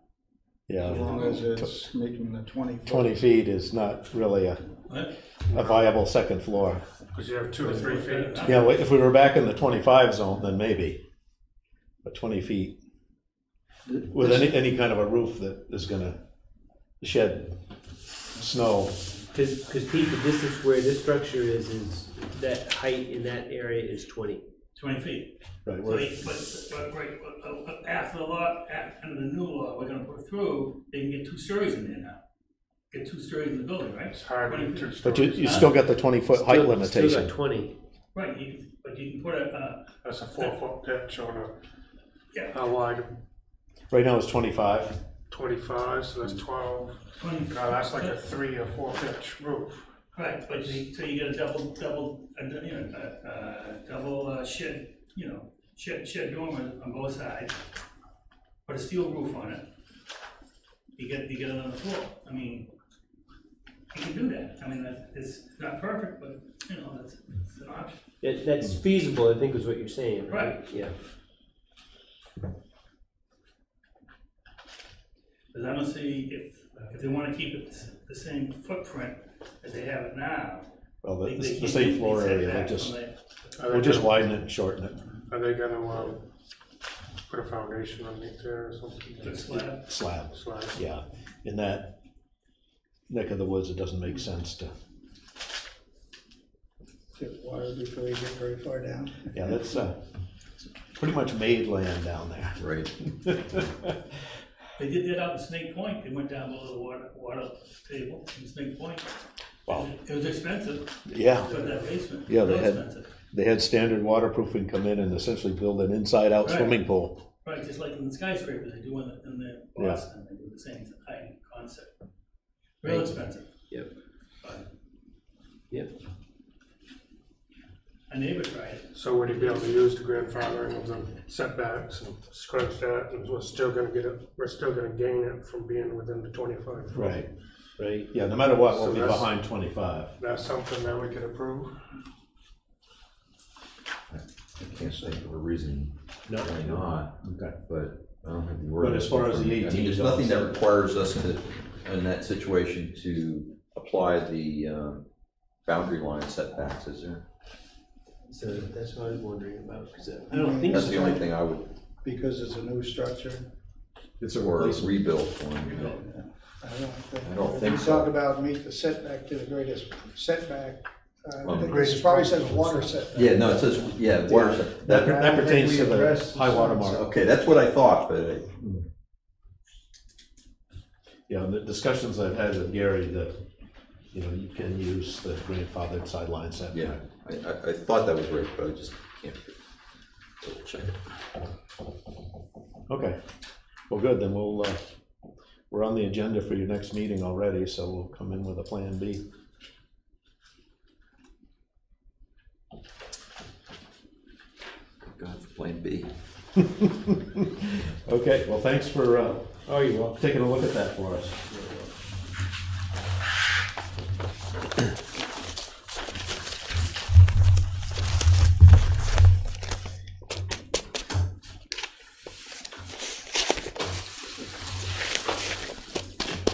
Yeah. As long as it's making the 20. 20 feet is not really a What? viable second floor. Because you have 2 or 3 feet. Yeah, well, if we were back in the 25 zone, then maybe. But 20 feet with any kind of a roof that is gonna shed snow. Because Pete, the distance where this structure is that height in that area is 20. 20 feet. Right, So, we're, but after the law, after the new law, we're gonna put through, they can get 2 stories in there now. Get 2 stories in the building, right? It's hard to 20 do 2 feet. but you stories. still got the 20-foot height Still got limitation. 20. Right, but you can put a, That's a 4-foot pitch on yeah, a wide Right now it's 25. 25, so that's 12. 20. No, that's like a 3 or 4 pitch roof. Right, but so you get a double shed, shed dormer on both sides, put a steel roof on it. You get another floor. I mean, you can do that. I mean, it's not perfect, but that's an option. That's feasible, I think is what you're saying, right? Right. Yeah. Because I don't see if they want to keep it the same footprint as they have it now. Well, they the can't same get floor these area, setbacks from we'll just widen it and shorten it. Are they gonna put a foundation underneath there or something? the slab. Slab, Slab. yeah. In that neck of the woods, it doesn't make sense to, Get water before you get very far down. yeah, that's pretty much made land down there. Right. They did that out in Snake Point. They went down below the water table in Snake Point. Wow. It was expensive, Yeah, but that basement. Yeah, they real had- expensive. they had standard waterproofing come in and essentially build an inside-out Right. swimming pool. Right, just like in the skyscrapers they do in the Yeah. Boston, they do the same concept. Real expensive. Yep. But Yep. a neighbor tried it. So would he be able to use the grandfathering of the setbacks and scratch that, and we're still gonna gain it from being within the 25 foot? Right. Right. Yeah, no matter what, we'll So be that's- behind 25. That's something that we could approve? I can't think of a reason No. why not, Okay. but I don't have the But ordinance. as far as the I mean, 18 there's goes- nothing that requires us to, in that situation, to apply the boundary line setbacks, is there? So that's what I was wondering about, because I don't think That's so. the only thing I would, Because it's a new structure. It's a or replacement. rebuild one, you know. I don't think You so. talk about meet the setback to the greatest setback, Um, it probably says water setback. Yeah, no, it says, yeah, water, That that, that pertains we to the addressed high water mark. okay, that's what I thought, but Yeah, the discussions I've had with Gary that, you know, you can use the grandfathered sideline setback. yeah, I thought that was right, but I just can't double check it. Okay, well, good, then we'll, we're on the agenda for your next meeting already, so we'll come in with a plan B. God, for plan B. Okay, well, thanks for, Oh, you're welcome. taking a look at that for us.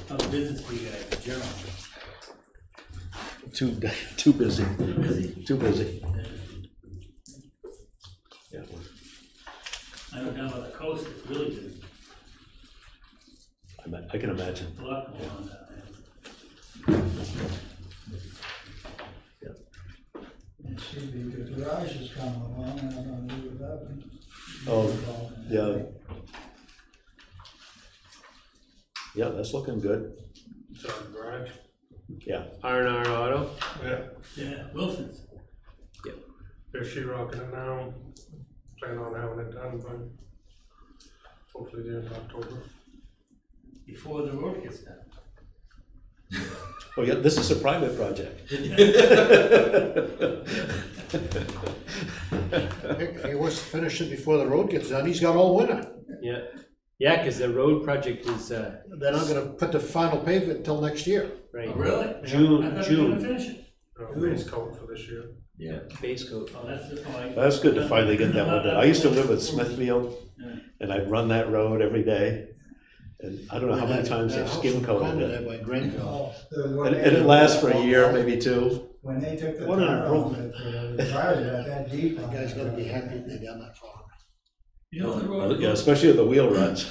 How's business for you guys, general? Too busy. Too busy. Yeah. I know down by the coast, it's really good. I can imagine. A lot going on down there. It should be, the garage is coming along, and I'm gonna leave it up. Oh, yeah. Yeah, that's looking good. It's our garage. Yeah. R&R Auto. Yeah, Yeah, Wilson's. they're sheetrocking it now. Plan on having it done by hopefully the end of October. Before the road gets done. Oh, yeah, this is a private project. He wants to finish it before the road gets done, he's got all winter. Yeah. Yeah, because the road project is, They're not gonna put the final pavement until next year. right. Oh, really? I June, thought you were gonna June, finish it. Base coat for this year. Yeah. base coat. Oh, that's the point. That's good to finally get that one done. I used to live in Smithfield, Yeah. and I'd run that road every day. And I don't know how many times they've skim coated it. There by Granville. And it lasts for a year, maybe two. When they took the What an tire off improvement. it, the tires got that deep. That guy's gotta be happy they done that for him. You know the road. Yeah, especially with the wheel ruts.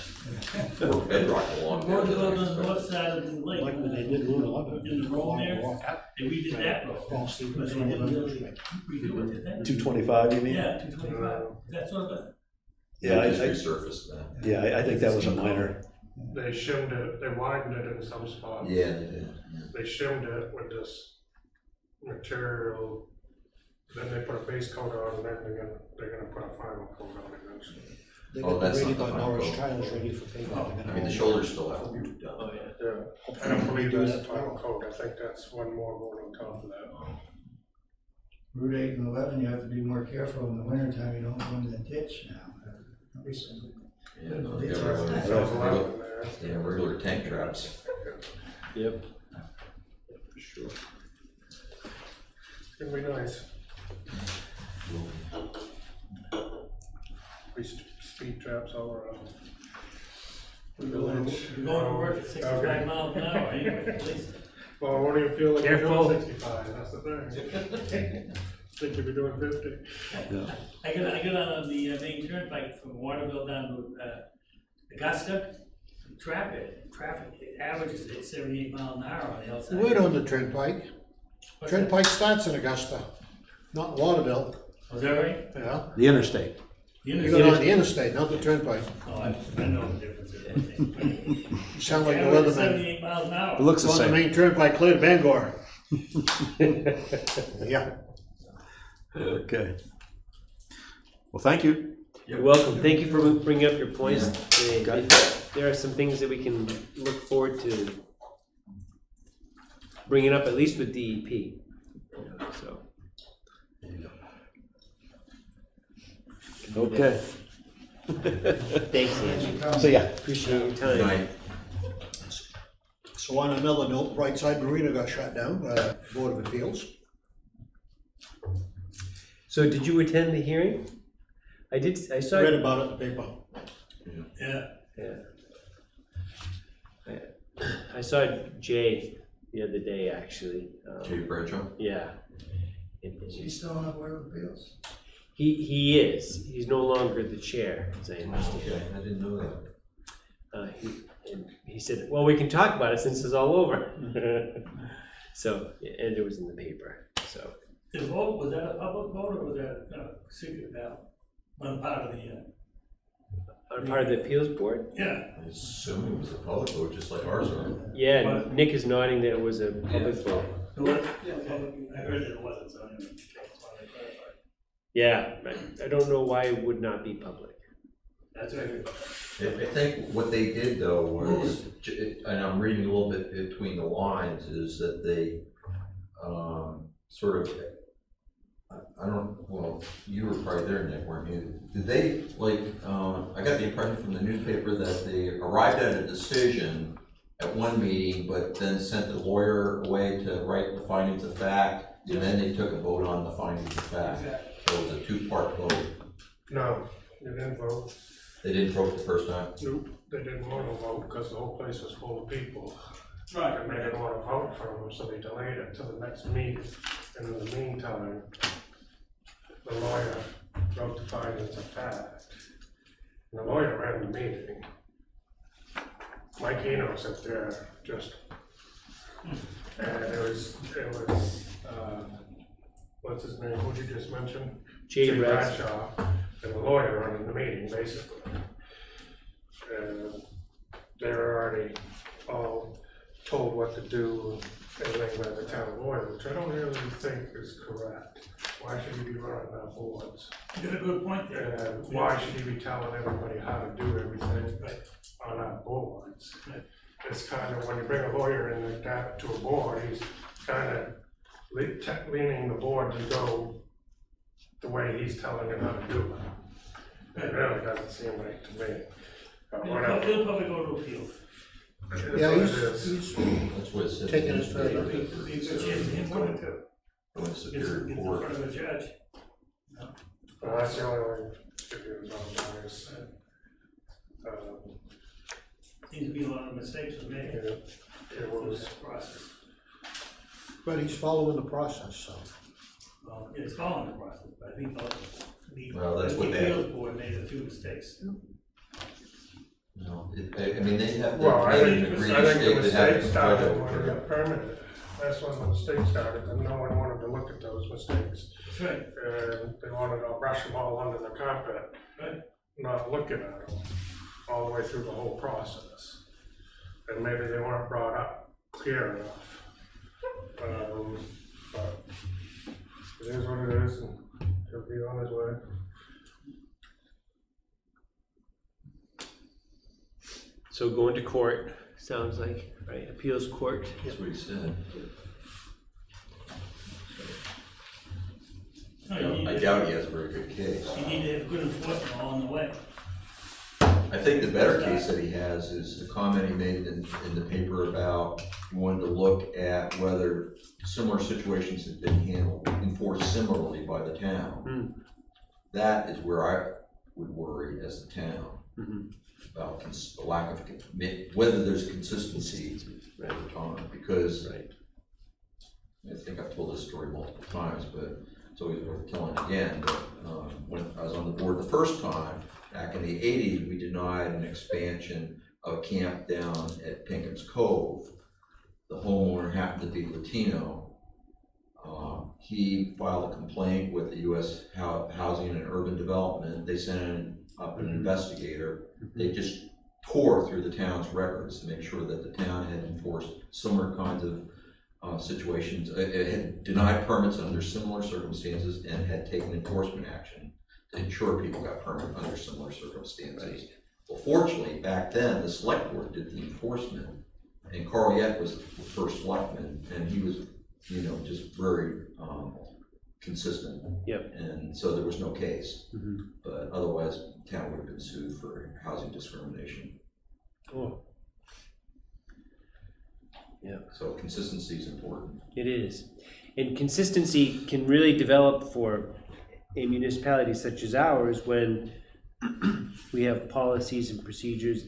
Or bedrock along The there. road that goes on the north side of the lake. Like when they did Route 11. In the road there, Walk up. and we did that road. Fall Stevens But they Road, didn't really right. redo it, did they? 225, you mean? Yeah, 225. That's sort of a. Yeah, They just I- resurfaced that. Yeah, I think that was a minor. They shimmed it, they widened it in some spots. Yeah, they did. They shimmed it with this material, then they put a base coat on, and then they're gonna put a final coat on eventually. They Oh, got that's ready not the by final Norris coat. Trails, ready for pavement. They're I gonna mean, the all- shoulders still have to be done. Oh, yeah. I don't believe that's the final coat, I think that's one more going on top of that. Route 8 and 11, you have to be more careful in the wintertime, you don't go in the ditch now. There'll be some- Yeah, no, they got There's a lot regular, in there. yeah, regular tank traps. Yep. For sure. It's gonna be nice. We speed traps all around. We're going to work at 65 miles an hour anyway, at least. Well, I won't even feel like you're Careful. doing 65, that's the thing. Think you'll be doing 50. I got on the main turnpike from Waterville down to Augusta. Traffic averages at 78 miles an hour on the outside. We're on the turnpike. What's Turnpike starts in Augusta, not in Waterville. that? Was that right? Yeah. The interstate. You You go on the interstate, not the turnpike. Oh, I know the difference in that thing. You sound like the Average weatherman. 78 miles an hour. It looks the On the same. main turnpike, clear to Bangor. Yeah. Okay. Well, thank you. You're welcome. Thank you for bringing up your points. Got it. There are some things that we can look forward to bringing up, at least with DEP. So. Okay. Thanks, Angie. So, yeah. Appreciate your Good time. night. So on another note, Brightside Marina got shut down by the Board of Appeals. So did you attend the hearing? I saw. I read about it in the paper. Yeah. Yeah. I saw Jay the other day, actually. Jay Bradshaw? Yeah. Is he still on the Board of Appeals? He is. He's no longer the chair, as I understand. Okay, I didn't know that. He said, well, we can talk about it since it's all over. So, and it was in the paper, so. The vote, was that a public vote or was that a secret ballot? One part of the, On part of the appeals board? yeah. I assume it was a public vote, just like ours are. Yeah, Nick is nodding that it was a public vote. It was? Yeah, I heard that it wasn't, so anyway, that's why I clarified. Yeah, I don't know why it would not be public. That's right. I think what they did though was, and I'm reading a little bit between the lines, is that they sort of, I don't, well, you were probably there, Nick, weren't you? Did they, like, I got the impression from the newspaper that they arrived at a decision at one meeting, but then sent the lawyer away to write the findings of fact, and then they took a vote on the findings of fact. So it was a two-part vote. No, they didn't vote. They didn't vote the first time? Nope, they didn't want to vote because the whole place was full of people. Right. And they didn't want to vote for them, so they delayed it to the next meeting. And in the meantime, the lawyer wrote the findings of fact. And the lawyer ran the meeting. Mike Eno sat there, just, and it was, what's his name, who'd you just mention? Jay Bradshaw, and the lawyer running the meeting, basically. And they were already all told what to do, everything by the town lawyer, which I don't really think is correct. Why should he be running our boards? You got a good point there. And why should he be telling everybody how to do everything on our boards? Right. It's kind of, when you bring a lawyer in like that to a board, he's kind of leaning the board to go the way he's telling it how to do it. It really doesn't seem right to me. Whatever. He'll probably go to appeal. It is Yeah, what it is. he's That's what it said. taking us further. Be a good chance of him going to, Going to get Superior in Court. front of a judge. Well, that's the only way to do it on is, Seems to be a lot of mistakes were made. it was, Process. But he's following the process, so. Well, it's following the process, but I think Well, that's what the they- appeals board made a few mistakes. No, I mean, they have. well, I think agreed the state that have mistake to started judge when it over got permitted. That's when the mistake started, and no one wanted to look at those mistakes. That's right. And they wanted to brush them all under the carpet, Right. not looking at them all the way through the whole process. And maybe they weren't brought up clear enough. But it is what it is, and he'll be on his way. So going to court, sounds like, right, appeals court. That's what he said. No, I doubt he has a very good case. You need to have good enforcement along the way. I think the better case that he has is the comment he made in the paper about he wanted to look at whether similar situations have been enforced similarly by the town. That is where I would worry as the town about the lack of, whether there's consistency over time, because I think I've told this story multiple times, but it's always worth telling again. But when I was on the board the first time, back in the 80s, we denied an expansion of a camp down at Pinkham's Cove. The homeowner happened to be Latino. He filed a complaint with the U.S. Housing and Urban Development. They sent up an investigator. They just tore through the town's records to make sure that the town had enforced similar kinds of situations. It had denied permits under similar circumstances and had taken enforcement action to ensure people got permit under similar circumstances. Well, fortunately, back then, the select board did the enforcement, and Carl Yett was the first selectman, and he was, just very consistent. Yep. And so there was no case, but otherwise, the town would have been sued for housing discrimination. Oh. Yeah. So consistency is important. It is. And consistency can really develop for a municipality such as ours when we have policies and procedures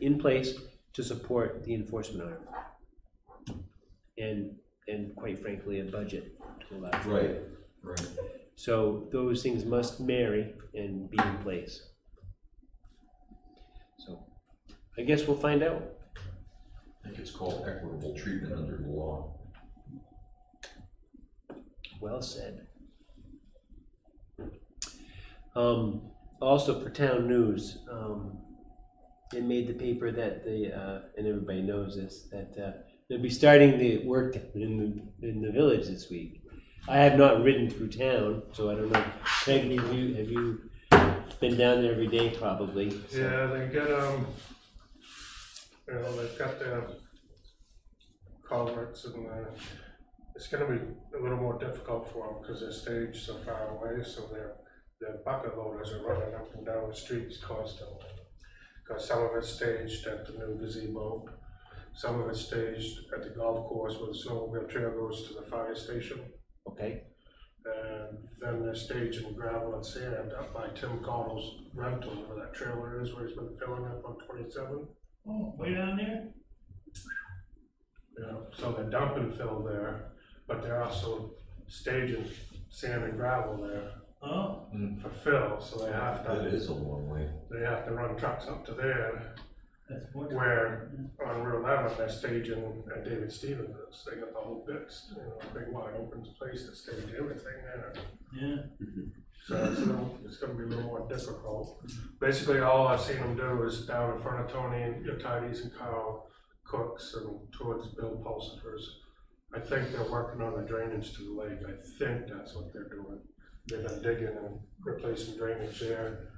in place to support the enforcement arm. And quite frankly, a budget to allow for it. Right. So those things must marry and be in place. So I guess we'll find out. I think it's called equitable treatment under the law. Well said. Also for town news, it made the paper that and everybody knows this, that they'll be starting the work in the village this week. I have not ridden through town, so I don't know. Peggy, have you been down there every day probably? So. Yeah, they get, they've got their culverts and it's gonna be a little more difficult for them because they're staged so far away, so their bucket loaders are running up and down the streets constantly. Because some of it's staged at the new gazebo, some of it's staged at the golf course where the snowmobile trail goes to the fire station. Okay. And then they're staging gravel and sand up by Tim Connell's rental, where that trailer is, where he's been filling up on 27. Oh, way down there? Yeah, so they're dumping fill there, but they're also staging sand and gravel there Oh, for fill, so they have That to, is a long way. they have to run trucks up to there, that's what. where on Route 11, they're staging at David Stevens. They got the whole bits, big wide open place to stage everything there. Yeah. So it's gonna be a little more difficult. Basically, all I've seen them do is down in front of Tony and Tidies and Kyle Cooks and towards Bill Pulsifer's. I think they're working on the drainage to the lake. I think that's what they're doing. They've been digging and replacing drainage there.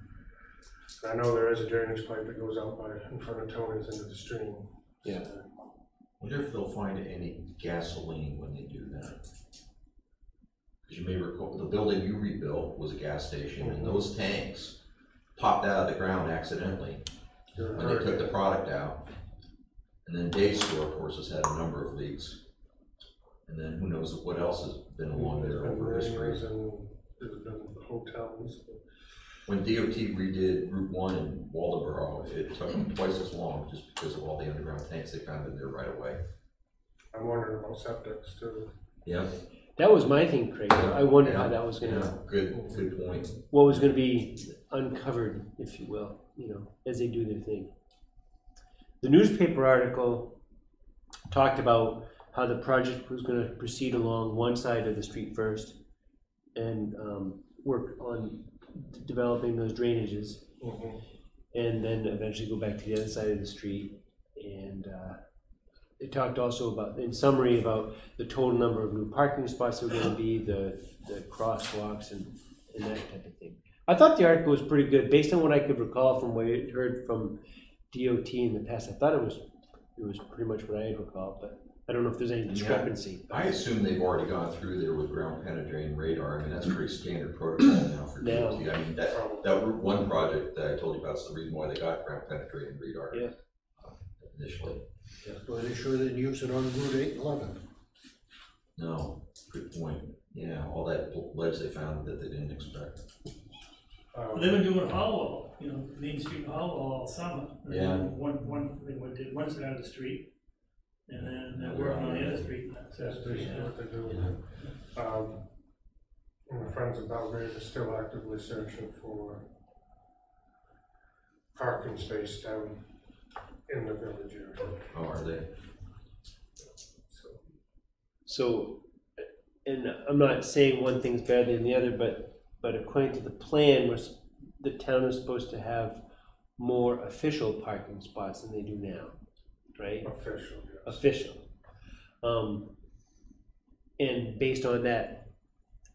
I know there is a drainage pipe that goes out in front of Tony's into the stream. Yeah. So, Wonder if they'll find any gasoline when they do that. Because you may recall, the building you rebuilt was a gas station, and those tanks popped out of the ground accidentally when they took the product out. And then Dave's store, of course, has had a number of leaks. And then who knows what else has been along there over history. and there's been hotels. When DOT redid Route 1 in Waldoboro, it took them twice as long just because of all the underground tanks they found in there right away. I'm wondering about septics too. Yeah. That was my thing, Craig. I wondered how that was gonna, Good point. what was gonna be uncovered, if you will, as they do their thing. The newspaper article talked about how the project was gonna proceed along one side of the street first and work on developing those drainages, and then eventually go back to the other side of the street. And it talked also about, in summary, about the total number of new parking spots that were going to be, the crosswalks and that type of thing. I thought the article was pretty good, based on what I could recall from what I heard from DOT in the past. I thought it was pretty much what I had recalled, but I don't know if there's any discrepancy. I assume they've already gone through there with ground penetrating radar. I mean, that's pretty standard protocol now for DOT. I mean, that Route 1 project that I told you about is the reason why they got ground penetrating radar initially. Well, they sure didn't use it on Route 8 and 11. No, good point. Yeah, all that ledge they found that they didn't expect. They've been doing Hollow, Main Street Hollow all summer. And Yeah. then they did one side of the street, and then they're working on the other street. That's basically what they're doing. My friends in Belgrade are still actively searching for parking space down in the village area. Oh, are they? So, and I'm not saying one thing's better than the other, but according to the plan, the town is supposed to have more official parking spots than they do now, right? Official, yes. Official. And based on that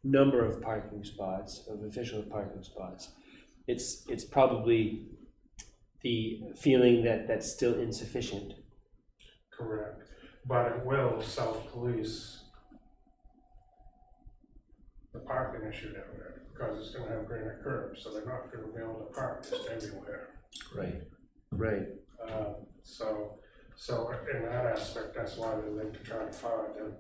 number of parking spots, of official parking spots, it's probably the feeling that that's still insufficient. Correct. But it will self-police the parking issue down there, because it's gonna have granite curbs, so they're not gonna be able to park just everywhere. Right. Right. So in that aspect, that's why they like to try to find them,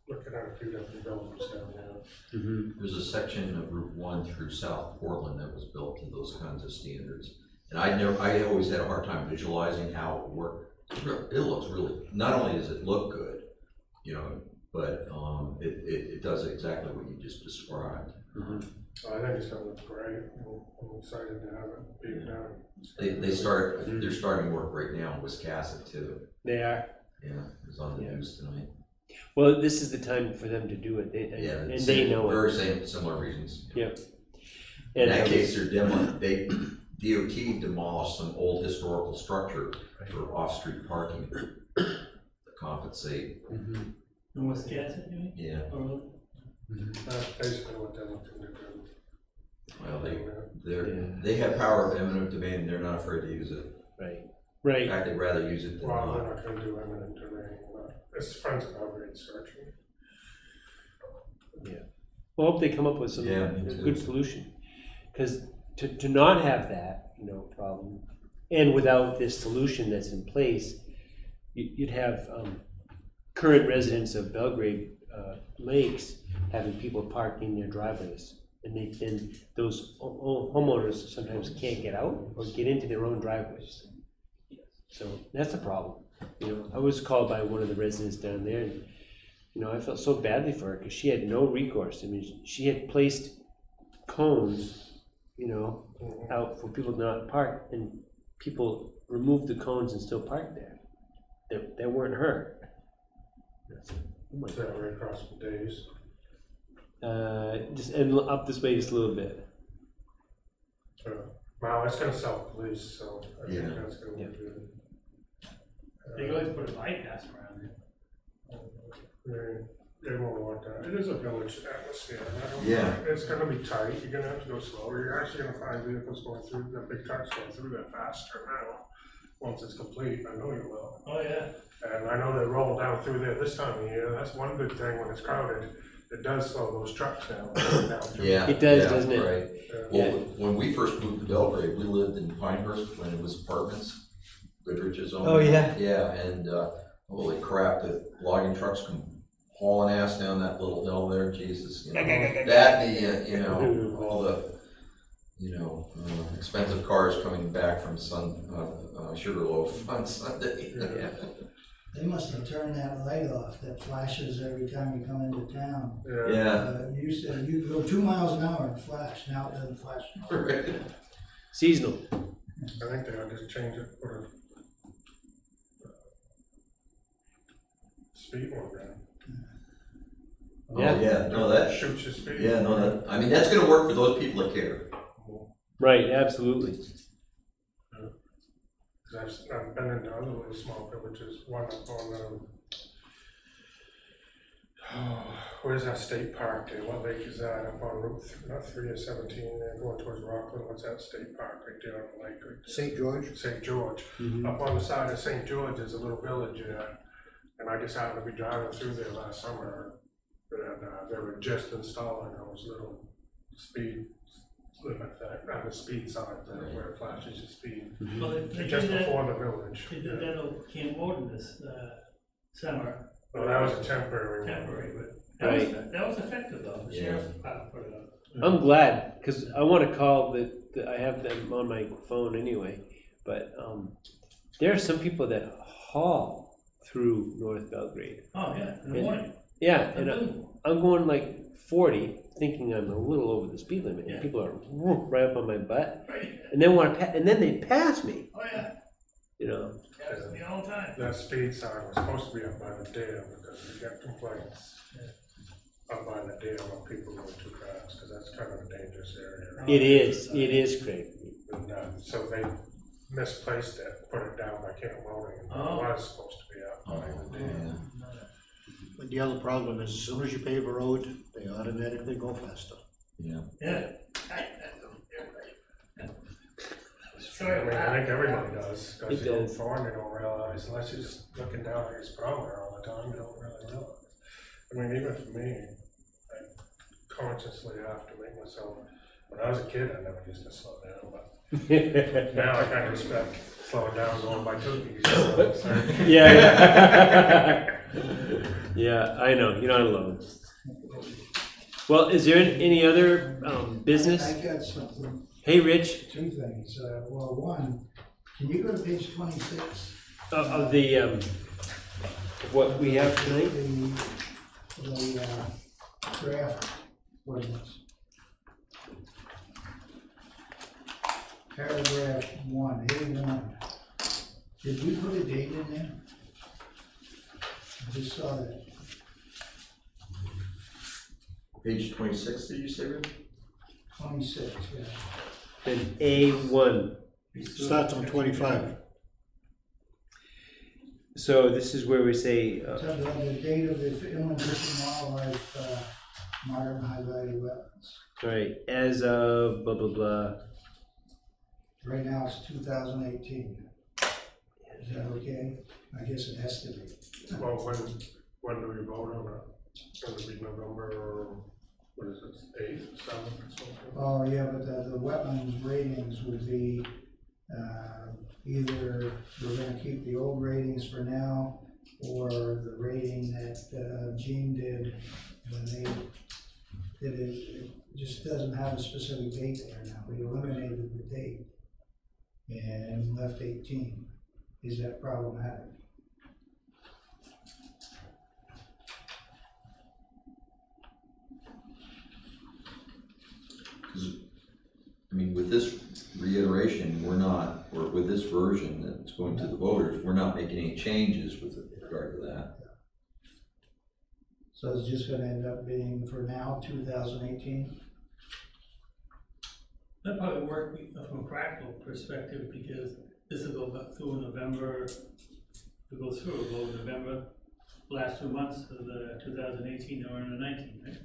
looking at a few different buildings down there. Mm-hmm. There's a section of Route 1 through South Portland that was built to those kinds of standards. And I always had a hard time visualizing how it worked. It looks really, not only does it look good, but, it does exactly what you just described. I think it's gonna look great. I'm excited to have it being done. They're starting work right now in Wiscasset too. They are. Yeah, it was on the news tonight. Well, this is the time for them to do it, and they know it. Very similar reasons. Yep. In And that case, DOT demolished some old historical structure for off-street parking to compensate. Mhm. And what's the gas you mean? Yeah, Or- That's basically what they're looking to do. well, they have power of eminent domain, they're not afraid to use it. Right. In Right. fact, they'd rather use it than Well, they're not. not gonna do eminent domain, but it's friends of Belgrade searching. Well, I hope they come up with some Yeah, me too. good solution. Because to not have that, problem, and without this solution that's in place, you'd have current residents of Belgrade Lakes having people parked in their driveways. And then those homeowners sometimes can't get out or get into their own driveways. So that's a problem. I was called by one of the residents down there, and I felt so badly for her because she had no recourse. I mean, she had placed cones, out for people to not park, and people removed the cones and still parked there. They weren't her. Oh my Is that right across from Dave's? just and up this way just a little bit. Well, it's gonna sell police, so I think Yeah. that's gonna be good. They could always put a bypass around it. They won't want that. It is a village atmosphere. Yeah. It's gonna be tight. You're gonna have to go slower. You're actually gonna find vehicles going through, the big trucks going through there faster now. Once it's complete, I know you will. Oh, yeah. And I know they roll down through there this time of year. That's one good thing when it's crowded. It does slow those trucks down. Yeah. It does, yeah, doesn't it? Right. Yeah. Well, when we first moved to Belgrade, we lived in Pinehurst when it was apartments, Goodrich's own. Oh, yeah? Yeah, and, holy crap, the logging trucks come hauling ass down that little hill there, Jesus. That, all the, expensive cars coming back from Sugarloaf on Sunday. Yeah. They must have turned that light off that flashes every time you come into town. Yeah. You go 2 miles an hour and flash, now it doesn't flash. Seasonal. I think they ought to just change it, put a speed one down. Yeah. Oh, yeah, no, that, Shoots your speed. yeah, no, I mean, that's gonna work for those people that care. Right, absolutely. Because I've been into other little small villages, one up on, where's that state park there? What lake is that? Up on Route, not 3 or 17, there, going towards Rockland. What's that state park right there on the lake? Right there? St. George? St. George. Mhm. Up on the side of St. George, there's a little village there. And I just happened to be driving through there last summer. And they were just installing those little speed limit, on the speed sign there where it flashes your speed. Well, they Just did that, before the village. they did that on Camp Ordinance, summer. Well, that was a temporary one. Temporary, but Right. that was effective though, the Yeah. sheriff's department put it up. I'm glad, because I want to call I have them on my phone anyway, but there are some people that haul through North Belgrade. Oh, yeah, in the And- morning. Yeah, and Unbelievable. I'm going like 40, thinking I'm a little over the speed limit, and Yeah. people are right up on my butt, Right. and then and then they pass me. Oh, yeah, happens to me all the time. That speed sign was supposed to be up by the dam because we got complaints up by the dam of people going too fast, because that's kind of a dangerous area. It is, Craig. And so they misplaced it, put it down by Camp Loading, and Oh. it was supposed to be up by the dam. But the other problem is as soon as you pave a road, they automatically go faster. Yeah. Yeah. Sorry I mean, about I think that. everybody does, because It you go does. far and you don't realize, unless you're just looking down at your speedometer all the time, you don't really realize. I mean, even for me, I consciously have to make myself, when I was a kid, I never used to slow down, but now I kind of respect slowing down, going by Tookies. Yeah. Yeah, I know. You're not alone. Well, is there any other business? I got something, Hey, Rich, 2 things. Well, one, can you go to page 26? of the what we have tonight. the draft ordinance. Paragraph 1, A1. Did we put a date in there? I just saw that. Page 26, did you say, Rick? 26, yeah. Then A1. Starts on 25. So this is where we say, The date of the inland fish and wildlife, modern high value wetlands. right, as of blah, blah, blah. Right now it's 2018. Is that okay? I guess it has to be. Well, when do we vote on that? Going to be November or what is it, 8th, 7th or something? Oh, yeah, but the wetlands ratings would be, either we're gonna keep the old ratings for now, or the rating that, Gene did when they did it, it just doesn't have a specific date there now. We eliminated the date and left 18. Is that problematic? Because, I mean, with this reiteration, or with this version that's going to the voters, we're not making any changes with regard to that. So it's just gonna end up being, for now, 2018? That probably work from a practical perspective, because this will go back through November, it'll go November, last 2 months of the 2018 or in the 19, right?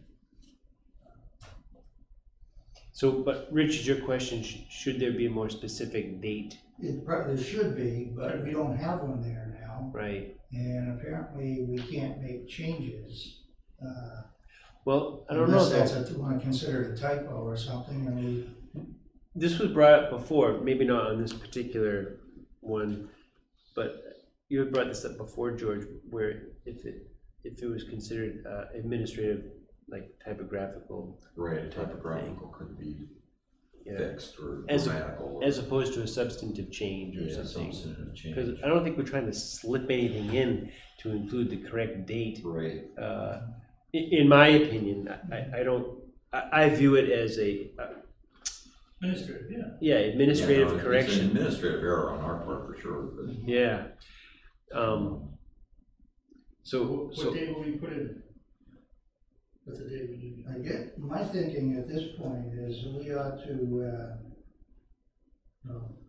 So, but Rich, your question, should there be a more specific date? There should be, but we don't have one there now. Right. And apparently we can't make changes. Well, I don't know. Unless that's you want to consider it a typo or something, and we. This was brought up before, maybe not on this particular one, but you had brought this up before, George, where if it was considered administrative, like typographical. Right, typographical could be fixed or As grammatical. as opposed to a substantive change or Yeah, something. substantive change. Because I don't think we're trying to slip anything in to include the correct date. Right. In my opinion, I view it as a Administrative, yeah. yeah, administrative It's an correction. administrative error on our part for sure, but. Yeah. What date will we put in? What's the date we need? I get, my thinking at this point is we ought to,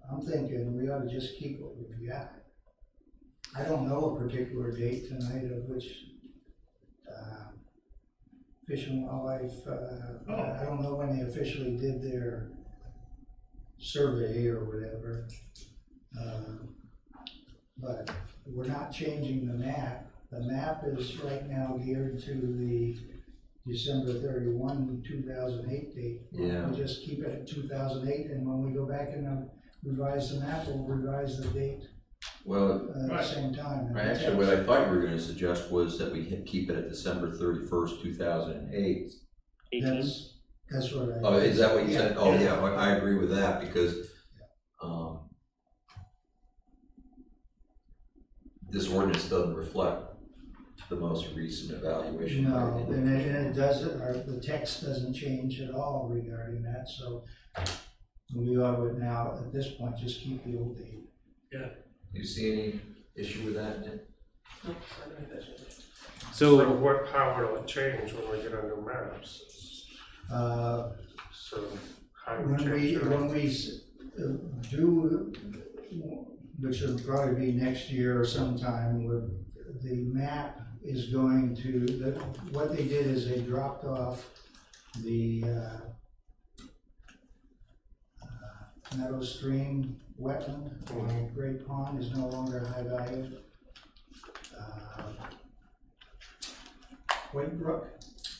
I'm thinking we ought to just keep what we've got. I don't know a particular date tonight of which Fish and Wildlife, I don't know when they officially did their survey or whatever. But we're not changing the map. The map is right now geared to the December 31, 2008 date. Yeah. We'll just keep it at 2008, and when we go back and revise the map, we'll revise the date Well, at the same time. actually, what I thought you were gonna suggest was that we keep it at December 31st, 2008. 18. That's what I. Oh, is that what you said? Yeah. Oh, yeah, I agree with that, because, this ordinance doesn't reflect the most recent evaluation. No, and it doesn't, or the text doesn't change at all regarding that, so we ought to now, at this point, just keep the old date. Yeah. Do you see any issue with that, Nick? So So how will it change when we get our new maps? So how do we change it? When we do, which will probably be next year or sometime, with the map is going to, what they did is they dropped off the Meadow Stream wetland on Great Pond is no longer high value. White Brook,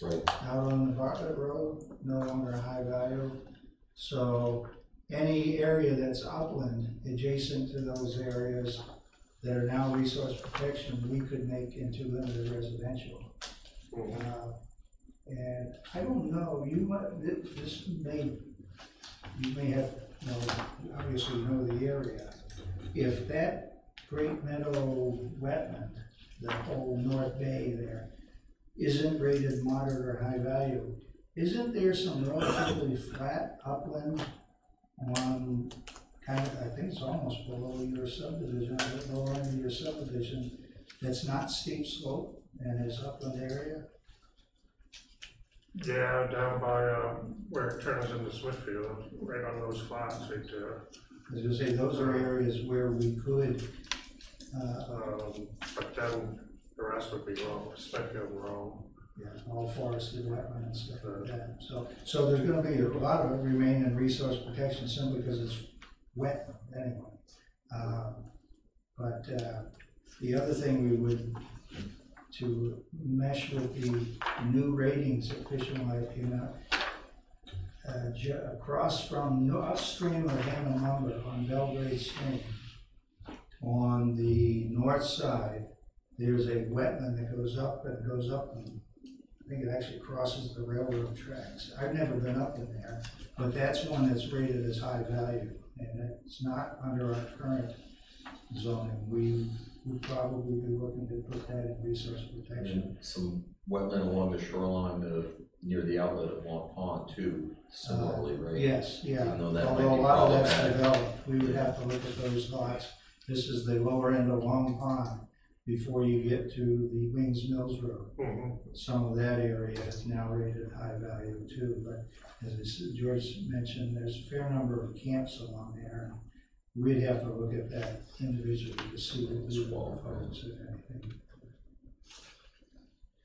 Right. out on the Bartlett Road, no longer high value. So any area that's upland adjacent to those areas that are now resource protection, we could make into limited residential. And I don't know, you may have, obviously know the area. If that Great Meadow wetland, the whole North Bay there, isn't rated moderate or high value. Isn't there some relatively flat upland on kind of, I think it's almost below your subdivision, or the lower end of your subdivision, that's not steep slope and is upland area? Yeah, down by, where it turns into Smithfield, right on those flats right there. As you say, those are areas where we could, But then the rest would be wrong, Smithfield wrong. yeah, all forested wetland and stuff like that. So there's gonna be a lot of it remain in resource protection simply because it's wet anyway. But the other thing we would, to mesh with the new ratings that Fish and Life came out, across from upstream of Hammond Lumber on Belgrade Stream, on the north side, there's a wetland that goes up and goes up, and I think it actually crosses the railroad tracks. I've never been up in there, but that's one that's rated as high value, and it's not under our current zoning. We would probably be looking to put that in resource protection. And some wetland along the shoreline near the outlet of Long Pond too, similarly, right? Yes, yeah. Even though that might Although be a lot of that's problematic. developed, we would have to look at those lots. This is the lower end of Long Pond before you get to the Wings Mills Road. Some of that area is now rated high value too, but as George mentioned, there's a fair number of camps along there. We'd have to look at that individually to see what we would propose, if anything.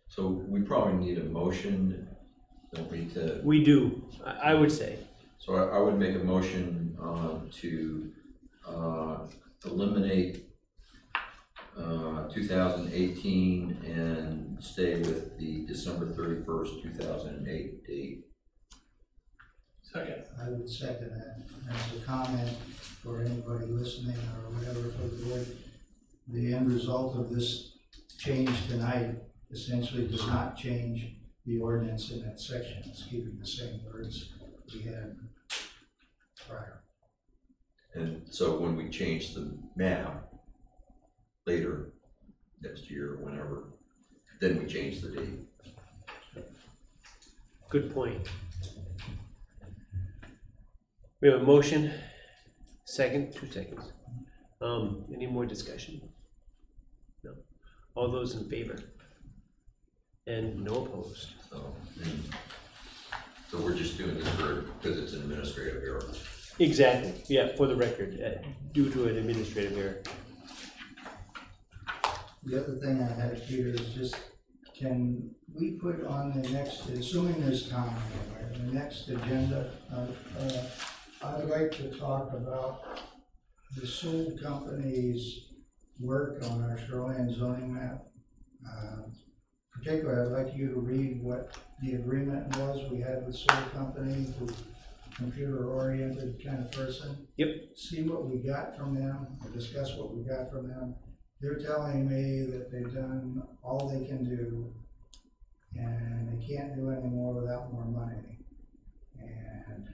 So we probably need a motion, don't we, to, We do, I would say. so I would make a motion to eliminate 2018 and stay with the December 31st, 2008 date. Second. I would second that. As a comment for anybody listening or whatever for the board, the end result of this change tonight essentially does not change the ordinance in that section. It's keeping the same words we had prior. And so when we change the map later, next year or whenever, then we change the date. Good point. We have a motion, second, 2 seconds. Any more discussion? No. All those in favor? And no opposed. So we're just doing this because it's an administrative error. Exactly, yeah, for the record, due to an administrative error. The other thing I had, Peter, is just, can we put on the next, assuming there's time, anyway, the next agenda, I'd like to talk about the Soul Company's work on our shoreline zoning map. Particularly, I'd like you to read what the agreement was we had with Soul Company, who's a computer-oriented kind of person. Yep. See what we got from them, or discuss what we got from them. They're telling me that they've done all they can do, and they can't do any more without more money. And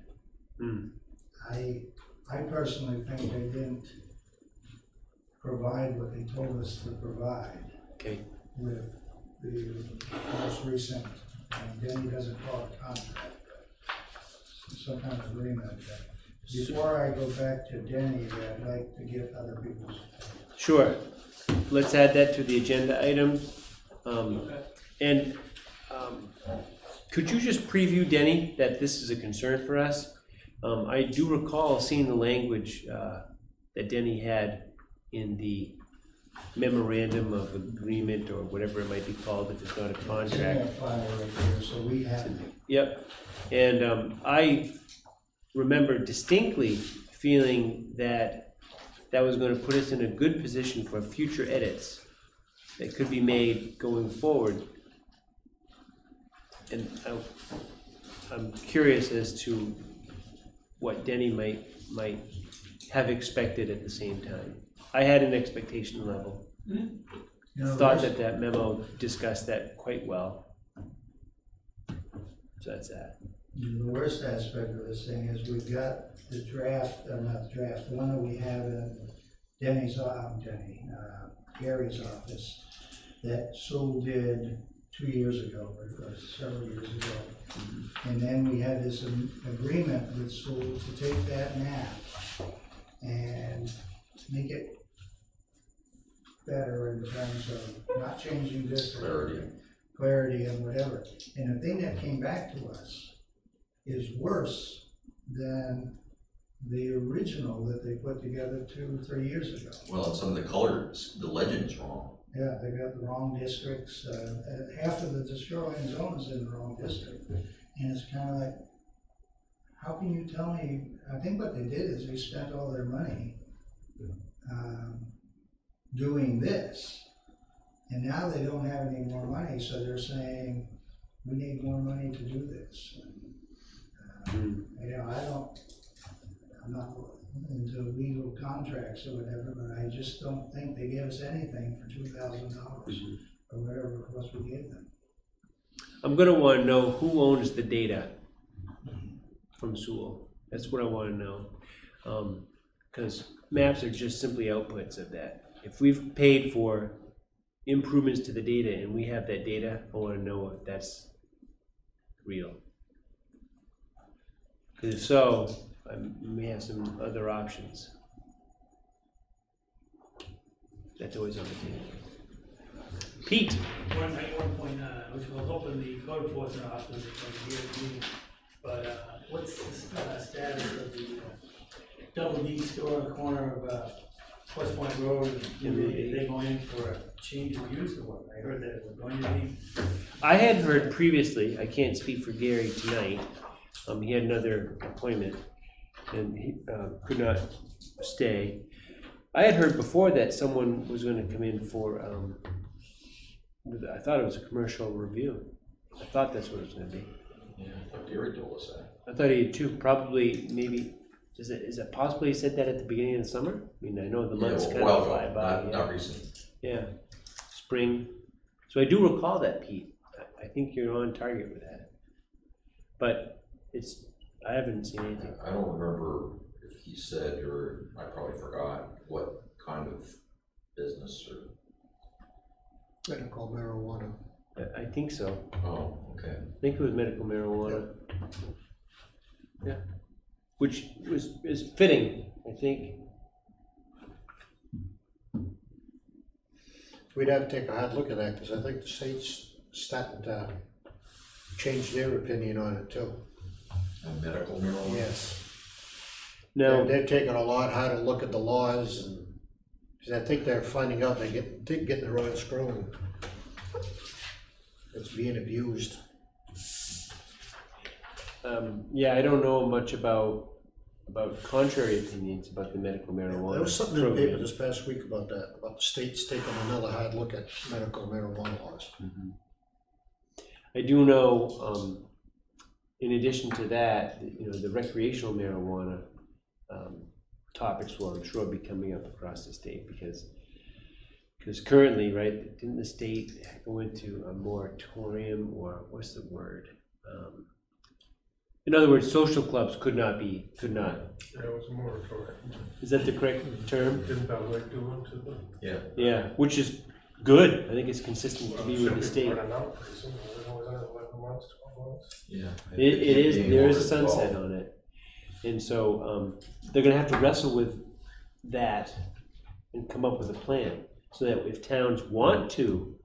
I personally think they didn't provide what they told us to provide. Okay. With the most recent, and Denny doesn't call it contract, but some kind of agreement. Before I go back to Denny, I'd like to get other people's. Sure. Let's add that to the agenda item. Could you just preview, Denny, that this is a concern for us? I do recall seeing the language that Denny had in the memorandum of agreement, or whatever it might be called if it's not a contract. It's in that file right there, so we have it. Yep. And I remember distinctly feeling that that was going to put us in a good position for future edits that could be made going forward. And I'm curious as to what Denny might have expected at the same time. I had an expectation level. You know, Thought that memo discussed that quite well. So that's that. the worst aspect of this thing is we've got the draft, not the draft, the one that we have in Gary's office that Sewell did 2 years ago, or several years ago. And then we had this agreement with school to take that map and make it better in terms of not changing this clarity and whatever. And the thing that came back to us is worse than the original that they put together 2 or 3 years ago. Well, and some of the colors, the legend's wrong. Yeah, they got the wrong districts. Half of the Shoreland zone is in the wrong district. And it's kind of like, how can you tell me? I think what they did is they spent all their money doing this. And now they don't have any more money, so they're saying, we need more money to do this. And, you know, I'm not into legal contracts or whatever, but I just don't think they gave us anything for $2,000 or whatever it was we gave them. I'm gonna wanna know who owns the data from Sewell. That's what I wanna know. Cause maps are just simply outputs of that. If we've paid for improvements to the data and we have that data, I wanna know if that's real. Cause if so, I may have some other options. That's always on the table. Pete. One point, which was hoping the code enforcement officer would come here to me, but what's the status of the Double D store on the corner of West Point Road? Are they going in for a change of use or what? I heard that it was going to be. I had heard previously, I can't speak for Gary tonight, he had another appointment and he could not stay. I had heard before that someone was going to come in for, I thought it was a commercial review. I thought that's what it was going to be. Yeah, I thought Gary told us that. I thought he did too, probably, maybe, is it possible he said that at the beginning of the summer? I mean, I know the months kind of fly by. Not recent. Yeah, spring. So I do recall that, Pete. I think you're on target with that. But I haven't seen anything. I don't remember if he said, or I probably forgot, what kind of business or. Medical marijuana. I think so. Oh, okay. I think it was medical marijuana. Yeah. Which is fitting, I think. We'd have to take a hard look at that, because I think the state's starting to change their opinion on it too. And medical marijuana? Yes. Now, They're taking a lot harder look at the laws, and because I think they're finding out they're getting the wrong screw and it's being abused. yeah, I don't know much about contrary opinions about the medical marijuana. There was something in the program. paper this past week about that, about the state's taking another hard look at medical marijuana laws. Mm-hmm. I do know, in addition to that, you know, the recreational marijuana topics will, I'm sure, be coming up across the state because currently, right, didn't the state go into a moratorium, or what's the word? In other words, social clubs could not. Yeah, it was a moratorium. Is that the correct term? Didn't that like do it to them? Yeah. Yeah, which is good. I think it's consistent to be with the state. Running out pretty soon. It was 11 months, 12 months. Yeah. It is. Being There is a over sunset 12. on it, and so they're going to have to wrestle with that and come up with a plan so that if towns want to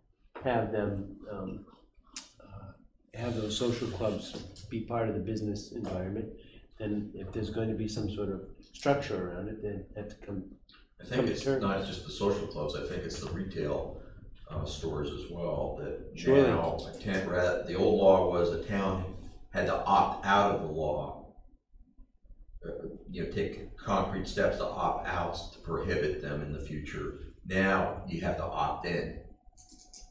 have them have those social clubs be part of the business environment, then if there's going to be some sort of structure around it, then have to come. I think it's not just the social clubs, I think it's the retail stores as well, that Surely. now, the old law was the town had to opt out of the law. You know, take concrete steps to opt out to prohibit them in the future. Now you have to opt in.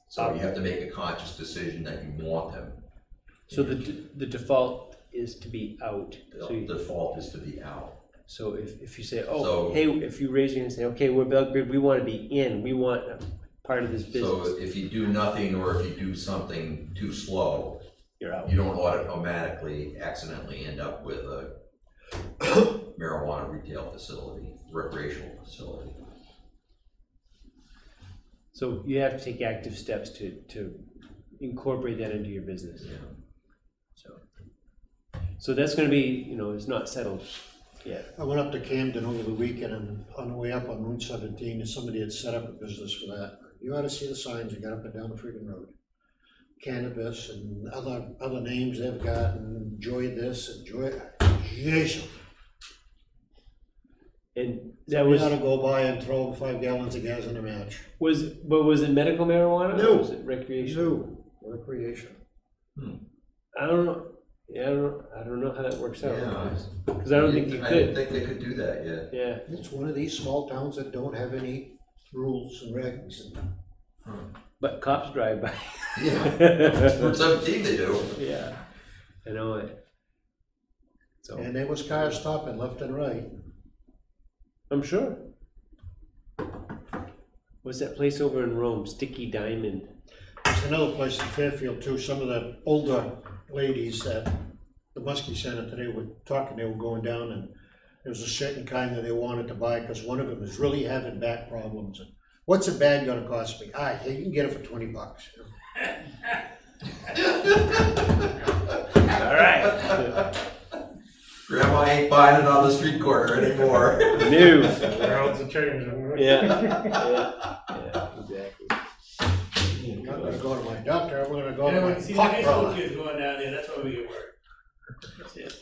So you have to make a conscious decision that you want them. So the default is to be out. The default is to be out. So if you say, hey, if you raise your hand and say, okay, we're Belgrade, we want to be in, we want part of this business. So if you do nothing, or if you do something too slow, you're out. You don't automatically accidentally end up with a marijuana retail facility, recreational facility. So you have to take active steps to incorporate that into your business. Yeah. So that's gonna be, you know, it's not settled yet. I went up to Camden over the weekend, and on the way up on Route 17, somebody had set up a business for that. You ought to see the signs that got up and down the freaking road. Cannabis and other names they've got, and enjoy this, enjoy that. Jesus. And that We was, ought to go by and throw 5 gallons of gas in a match. was it medical marijuana? No. Or was it recreational? No, recreation. I don't know. Yeah, I don't know how that works out. Yeah. Because I don't think you I could. didn't think they could do that yet. Yeah. It's one of these small towns that don't have any rules and regs. But cops drive by. Yeah. For 17 they do. Yeah. I know it. So And there was cars stopping left and right. I'm sure. What's that place over in Rome? Sticky Diamond. There's another place in Fairfield too. Some of the older ladies at the Muskie Center today were talking, they were going down, and there was a certain kind that they wanted to buy because one of them is really having back problems. And what's a bag gonna cost me? Yeah, you can get it for $20. All right. Grandma ain't buying it on the street corner anymore. New. The world's a changing. Yeah. Yeah, exactly. I'm not gonna go to my doctor, I'm gonna go Yeah, to when my you see the high pot school brother. kids going down there, that's why we get work. That's it.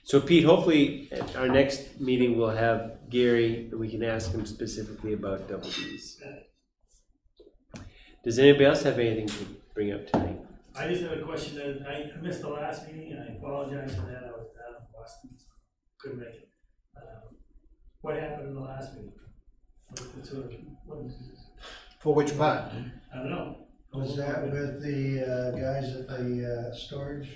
So Pete, hopefully at our next meeting we'll have Gary and we can ask him specifically about double Ds. Does anybody else have anything to bring up tonight? I just have a question that I missed the last meeting, and I apologize for that. I was down in Boston, so couldn't make it. What happened in the last meeting? What For which part? I don't know. Was that with the guys at the storage,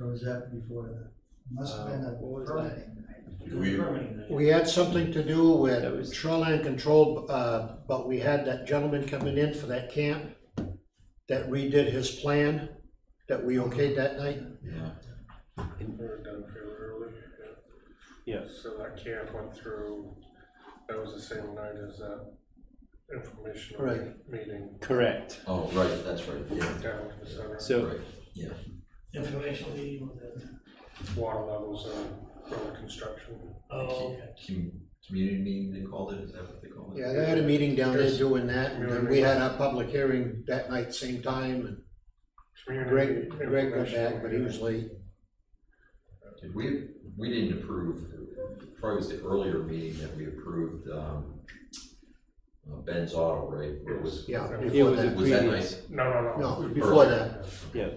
or was that before that? Must have been a what was that? permitting night. We- Permitting that. We had something to do That was- with shoreline control, but we had that gentleman coming in for that camp that redid his plan, that we okayed that night. Yeah. We were done fairly early. Yeah. So that camp went through, that was the same night as that informational Right. meeting Correct. Oh, right, that's right, yeah. down to the center. So Right, yeah. Informational meeting was that? Water levels and road construction. Oh, okay. Community meeting, they called it, is that what they called it? Yeah, they had a meeting down there doing that, and then we had our public hearing that night, same time, and Greg got back, but he was late. We didn't approve, probably was the earlier meeting that we approved, Ben's Auto, right? Or it was, Yeah, it before was a that. was that previous. night? No. No, before that. Yeah,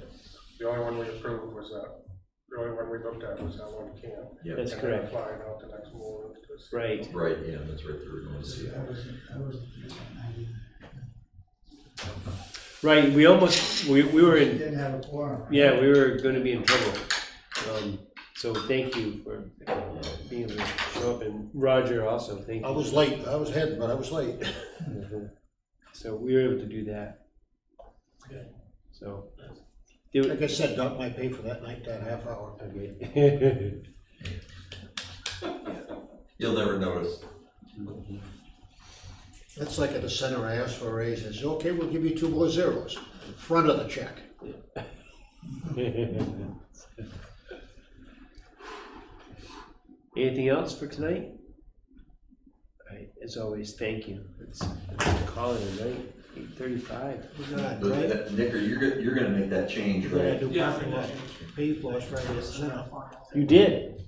The only one we approved was that, the only one we looked at was that one camp. Yeah, that's And correct. then flying out the next morning to see. Right. right, yeah, that's right, they were going to see it. I wasn't there that night. Right. We almost we were in. Didn't have a quorum. Yeah, we were going to be in trouble. So thank you for being able to show up, and Roger also, thank you. I was late, I was heading, but I was late. So we were able to do that. Good. So. Like I said, Doc might pay for that night, that half hour. Okay. You'll never notice. That's like at the center, I asked for a raise, I said, okay, we'll give you 2 more zeros, in front of the check. Anything else for tonight? All right, as always, thank you. Let's call it a night, 8:35. But Nick, you're gonna make that change, We're gonna right? do parking lot, paved lots right at the center. You did?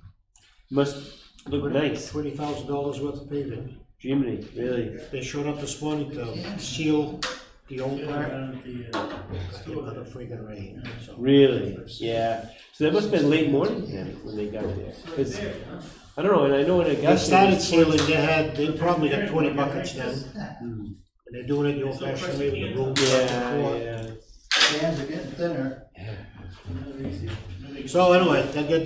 Must look nice. $20,000 worth of paving. Jiminy, really? They showed up this morning to seal the old part. Down at the, Another freaking rain, so. Really? Yeah. So that must have been late morning then when they got there. 'Cause, I don't know, and I know in They Augusta. started sealing, they probably got 20 buckets down, and they're doing it the old fashioned way with the broom. Yeah, yeah. Cans are getting thinner. So anyway, I get that